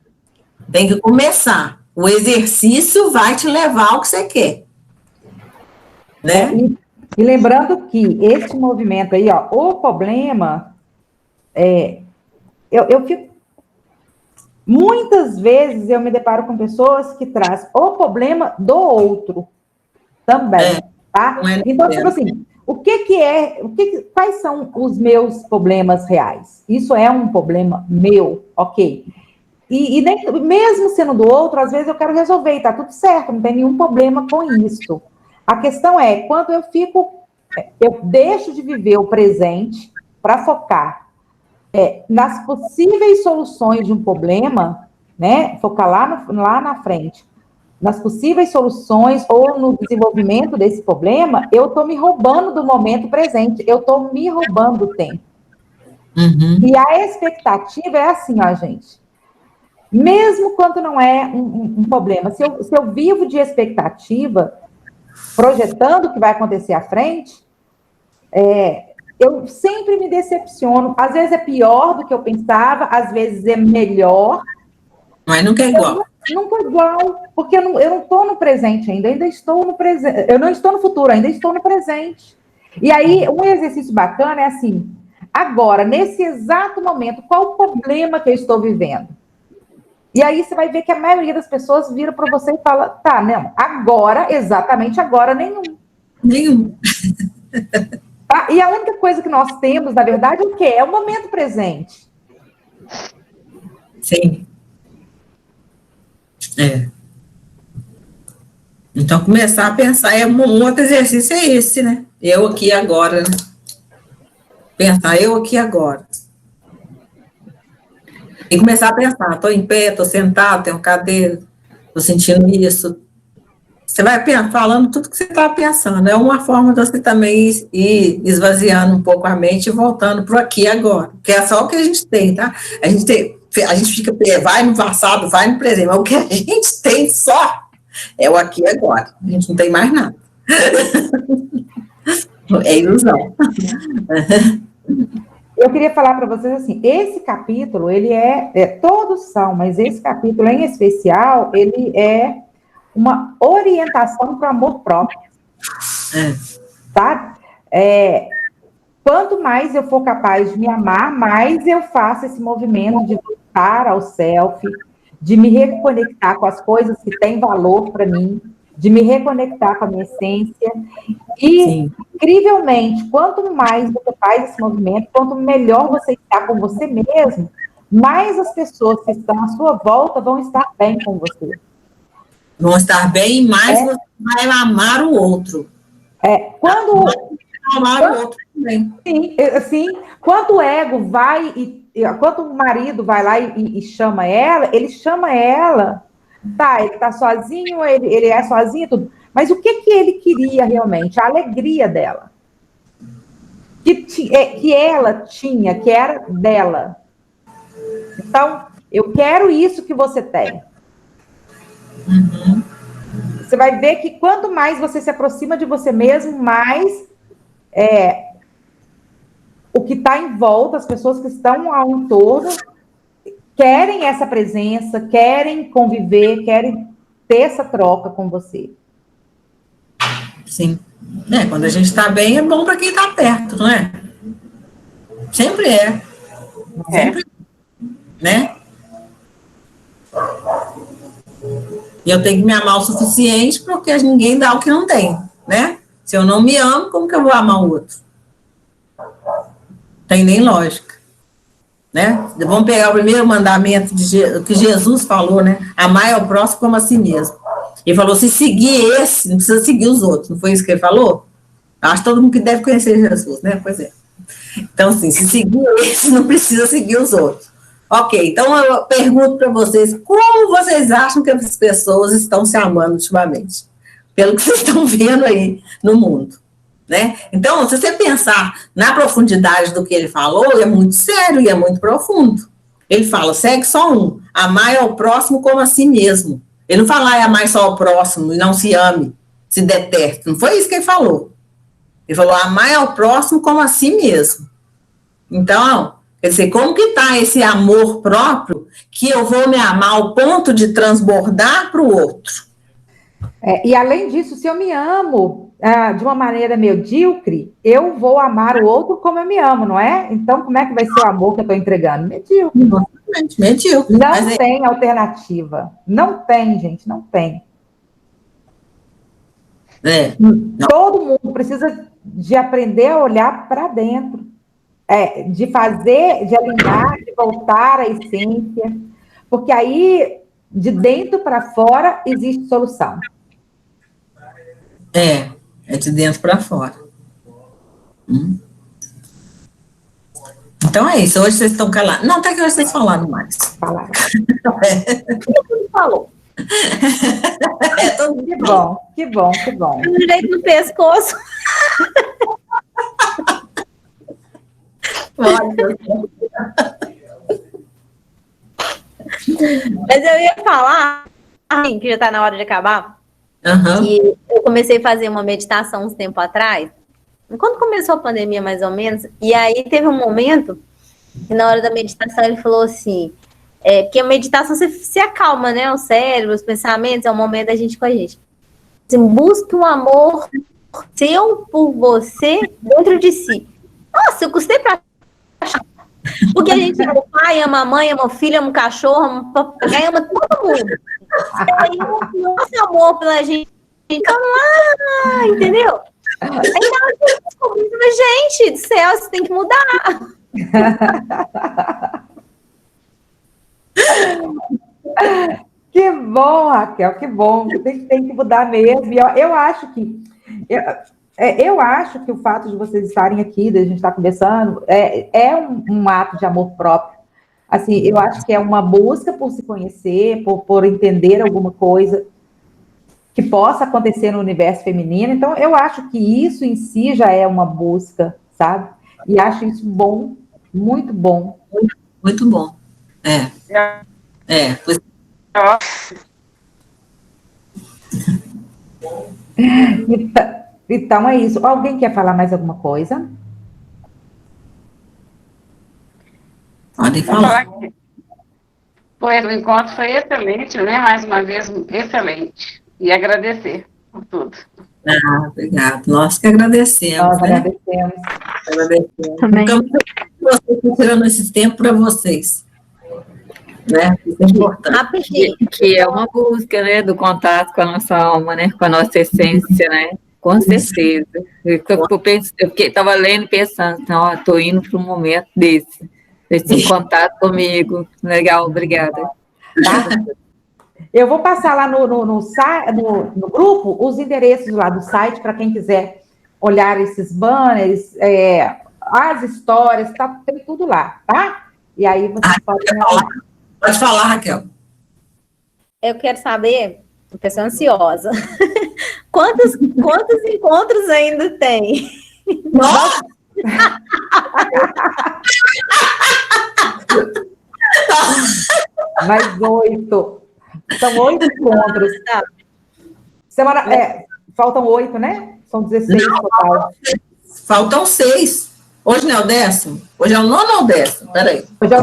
Tem que começar. O exercício vai te levar ao que você quer. Né? E lembrando que esse movimento aí, ó, o problema, eu fico... Muitas vezes eu me deparo com pessoas que trazem o problema do outro também, tá? Então, tipo assim, quais são os meus problemas reais? Isso é um problema meu, ok. E nem, mesmo sendo do outro, às vezes eu quero resolver, e tá tudo certo, não tem nenhum problema com isso. A questão é, quando eu deixo de viver o presente para focar nas possíveis soluções de um problema, né? Focar lá na frente, nas possíveis soluções ou no desenvolvimento desse problema, eu estou me roubando do momento presente, eu estou me roubando o tempo. Uhum. E a expectativa é assim, ó, gente. Mesmo quando não é um problema, se eu vivo de expectativa, projetando o que vai acontecer à frente, eu sempre me decepciono. Às vezes é pior do que eu pensava, às vezes é melhor. Mas nunca é igual. Nunca é igual, porque eu não estou no presente ainda estou no presente. Eu não estou no futuro, ainda estou no presente. E aí, um exercício bacana é assim, agora, nesse exato momento, qual o problema que eu estou vivendo? E aí você vai ver que a maioria das pessoas vira para você e fala, tá, não, agora, exatamente agora, nenhum. Nenhum. Tá? E a única coisa que nós temos, na verdade, é o quê? É o momento presente. Sim. Então, começar a pensar, um outro exercício é esse, né? Eu aqui e agora, né? Pensar, eu aqui e agora. E começar a pensar, estou em pé, estou sentado, tenho cadeira, estou sentindo isso. Você vai falando tudo que você está pensando. É uma forma de você também ir esvaziando um pouco a mente e voltando para o aqui e agora. Porque é só o que a gente tem, tá? A gente fica, vai no passado, vai no presente, mas o que a gente tem só é o aqui e agora. A gente não tem mais nada. É ilusão. Eu queria falar para vocês assim, esse capítulo, ele todos são, mas esse capítulo em especial, ele é uma orientação para o amor próprio. Tá? Quanto mais eu for capaz de me amar, mais eu faço esse movimento de voltar ao self, de me reconectar com as coisas que têm valor para mim, de me reconectar com a minha essência. E, sim, incrivelmente, quanto mais você faz esse movimento, quanto melhor você está com você mesmo, mais as pessoas que estão à sua volta vão estar bem com você. Vão estar bem, mais você vai amar o outro. Amar o outro também. Sim, assim, quando o ego vai quando o marido vai lá e chama ela, ele chama ela, tá, ele tá sozinho, ele é sozinho, tudo. Mas o que ele queria realmente? A alegria dela. Que ela tinha, que era dela. Então, eu quero isso que você tem. Uhum. Você vai ver que quanto mais você se aproxima de você mesmo, mais o que está em volta, as pessoas que estão ao entorno, querem essa presença, querem conviver, querem ter essa troca com você. Sim. Quando a gente está bem, é bom para quem está perto, não é? Sempre é. Sempre né? E eu tenho que me amar o suficiente porque ninguém dá o que não tem, né? Se eu não me amo, como que eu vou amar o outro? Tem nem lógica, né? Vamos pegar o primeiro mandamento que Jesus falou, né? Amar ao próximo como a si mesmo. Ele falou, se seguir esse, não precisa seguir os outros. Não foi isso que ele falou? Acho que todo mundo que deve conhecer Jesus, né? Pois é. Então, assim, se seguir esse, não precisa seguir os outros. Ok, então eu pergunto para vocês, como vocês acham que as pessoas estão se amando ultimamente? Pelo que vocês estão vendo aí no mundo, né? Então, se você pensar na profundidade do que ele falou, é muito sério e é muito profundo. Ele fala, segue só um, amar ao próximo como a si mesmo. Ele não fala, amar só ao próximo e não se ame, se deteste. Não foi isso que ele falou. Ele falou, amar ao próximo como a si mesmo. Então, quer dizer, como que está esse amor próprio que eu vou me amar ao ponto de transbordar para o outro? E além disso, se eu me amo de uma maneira medíocre, eu vou amar o outro como eu me amo, não é? Então, como é que vai ser o amor que eu estou entregando? Medíocre. Medíocre. Não tem alternativa. Não tem, gente, não tem. Todo mundo precisa de aprender a olhar para dentro. De fazer, de alinhar, de voltar à essência, porque aí, de dentro para fora, existe solução. É de dentro para fora. Então é isso, hoje vocês estão calados. Não, até que hoje vocês falaram mais. Falaram. Todo mundo falou. Todo mundo que bom. Direito no pescoço. Mas eu ia falar, que já está na hora de acabar, que eu comecei a fazer uma meditação uns tempo atrás, quando começou a pandemia mais ou menos, e aí teve um momento que na hora da meditação ele falou assim, porque a meditação se acalma, né, o cérebro, os pensamentos, é um momento da gente com a gente. Assim, busque um amor seu por você dentro de si. Nossa, eu custei pra achar. Porque a gente ama o pai, ama a mãe, ama o filho, ama o cachorro, ama o papagaio, ama todo mundo. E aí o nosso amor pela gente, então lá, entendeu? Aí na hora que eu descobri, gente do céu, você tem que mudar. Que bom, Raquel, que bom. Tem que mudar mesmo. E eu acho que o fato de vocês estarem aqui, da gente estar conversando, é um ato de amor próprio. Assim, eu acho que é uma busca por se conhecer, por entender alguma coisa que possa acontecer no universo feminino. Então, eu acho que isso em si já é uma busca, sabe? E acho isso bom, muito bom. Muito bom. Então é isso. Alguém quer falar mais alguma coisa? Podem falar. O encontro foi excelente, né? Mais uma vez, excelente. E agradecer por tudo. Obrigada. Nós que agradecemos. Nós agradecemos. Também. Vocês estão tirando esse tempo para vocês. Né? Isso é importante. Rapidinho. Que é uma busca, né, do contato com a nossa alma, né, com a nossa essência, né? Com certeza. Eu estava lendo e pensando, não, estou indo para um momento desse contato comigo. Legal, obrigada. Tá? Eu vou passar lá no grupo os endereços lá do site para quem quiser olhar esses banners, as histórias, tem tudo lá, tá? E aí vocês podem... Pode falar, Raquel. Eu quero saber, porque eu sou ansiosa, quantos encontros ainda tem? Nossa! Mais 8. São 8 encontros. Faltam 8, né? São 16 total. Faltam 6. Hoje não é o 10º? Hoje é o 9º ou o 10º? Peraí. Hoje é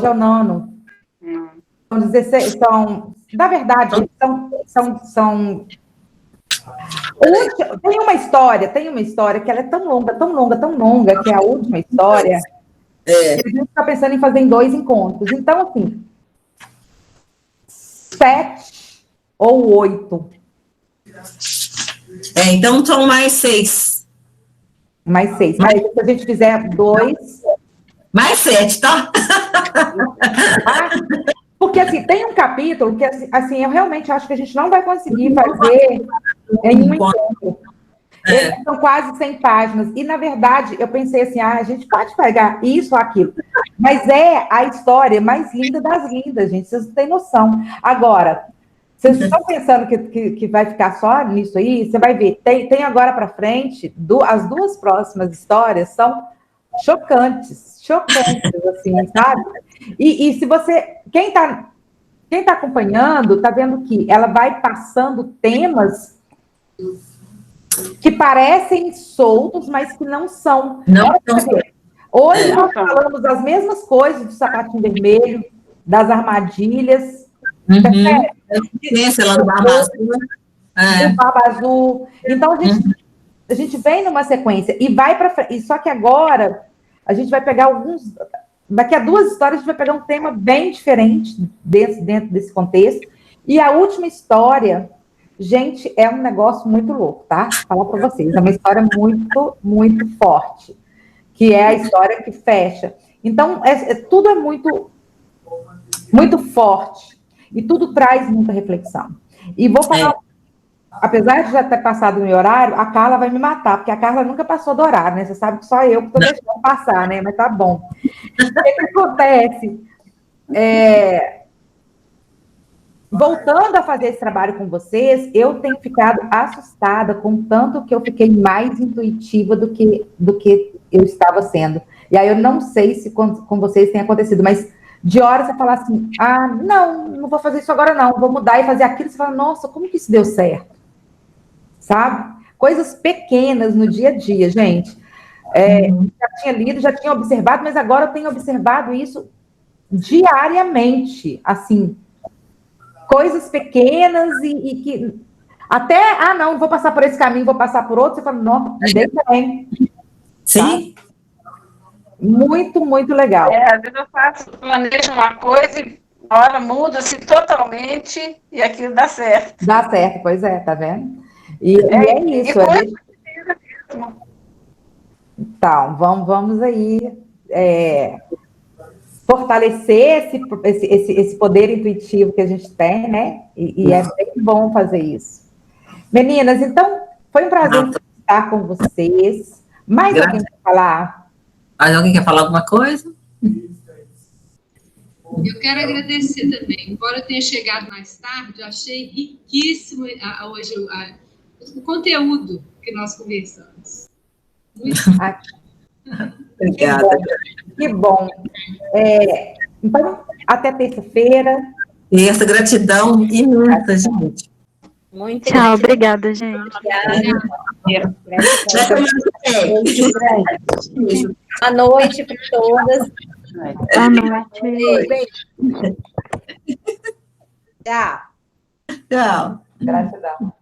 o 9º. São 16, na verdade, são tem uma história que ela é tão longa, que é a última história, que a gente está pensando em fazer em 2 encontros. Então, assim, 7 ou 8. Então são mais 6. Mais 6. Mas se a gente fizer 2... Mais 7, tá? Porque, assim, tem um capítulo que, assim, eu realmente acho que a gente não vai conseguir fazer em um encontro. Eles são quase 100 páginas. E, na verdade, eu pensei assim, a gente pode pegar isso ou aquilo. Mas é a história mais linda das lindas, gente. Vocês não têm noção. Agora, vocês estão pensando que vai ficar só nisso aí? Você vai ver. Tem agora para frente, as 2 próximas histórias são chocantes, assim, sabe? E se você... Quem está acompanhando, está vendo que ela vai passando temas que parecem soltos, mas que não são. Hoje nós falamos das mesmas coisas do sapatinho vermelho, das armadilhas. Diferença lá do Barba Azul. Do Barba Azul. Então, a gente vem numa sequência e vai para frente. Só que agora a gente vai pegar alguns... Daqui a 2 histórias, a gente vai pegar um tema bem diferente dentro desse contexto. E a última história, gente, é um negócio muito louco, tá? Vou falar para vocês. É uma história muito, muito forte, que é a história que fecha. Então, tudo é muito, muito forte. E tudo traz muita reflexão. E vou falar... Apesar de já ter passado o meu horário, a Carla vai me matar, porque a Carla nunca passou do horário, né? Você sabe que só eu que estou deixando passar, né? Mas tá bom. O que acontece? Voltando a fazer esse trabalho com vocês, eu tenho ficado assustada com tanto que eu fiquei mais intuitiva do que eu estava sendo. E aí eu não sei se com vocês tem acontecido, mas de hora você fala assim, não vou fazer isso agora não, vou mudar e fazer aquilo. Você fala, nossa, como que isso deu certo? Sabe? Coisas pequenas no dia a dia, gente. Já tinha lido, já tinha observado, mas agora eu tenho observado isso diariamente, assim, coisas pequenas e que até, não vou passar por esse caminho, vou passar por outro, você fala, nossa, bem também. Sim. Tá? Muito, muito legal. Às vezes eu planejo uma coisa e a hora muda-se totalmente e aquilo dá certo. Dá certo, pois é, tá vendo? E é isso. Então, vamos aí. fortalecer esse poder intuitivo que a gente tem, né? E é bem bom fazer isso. Meninas, então, foi um prazer estar com vocês. Mais alguém quer falar? Mais alguém quer falar alguma coisa? Eu quero agradecer também. Embora eu tenha chegado mais tarde, eu achei riquíssimo hoje o conteúdo que nós conversamos. Muito Obrigada. Que bom. Então, até terça-feira. Terça, gratidão imensa, gente. Muito Tchau, obrigada, gente. Boa noite para todas. Boa noite. Tchau. Tchau. Gratidão.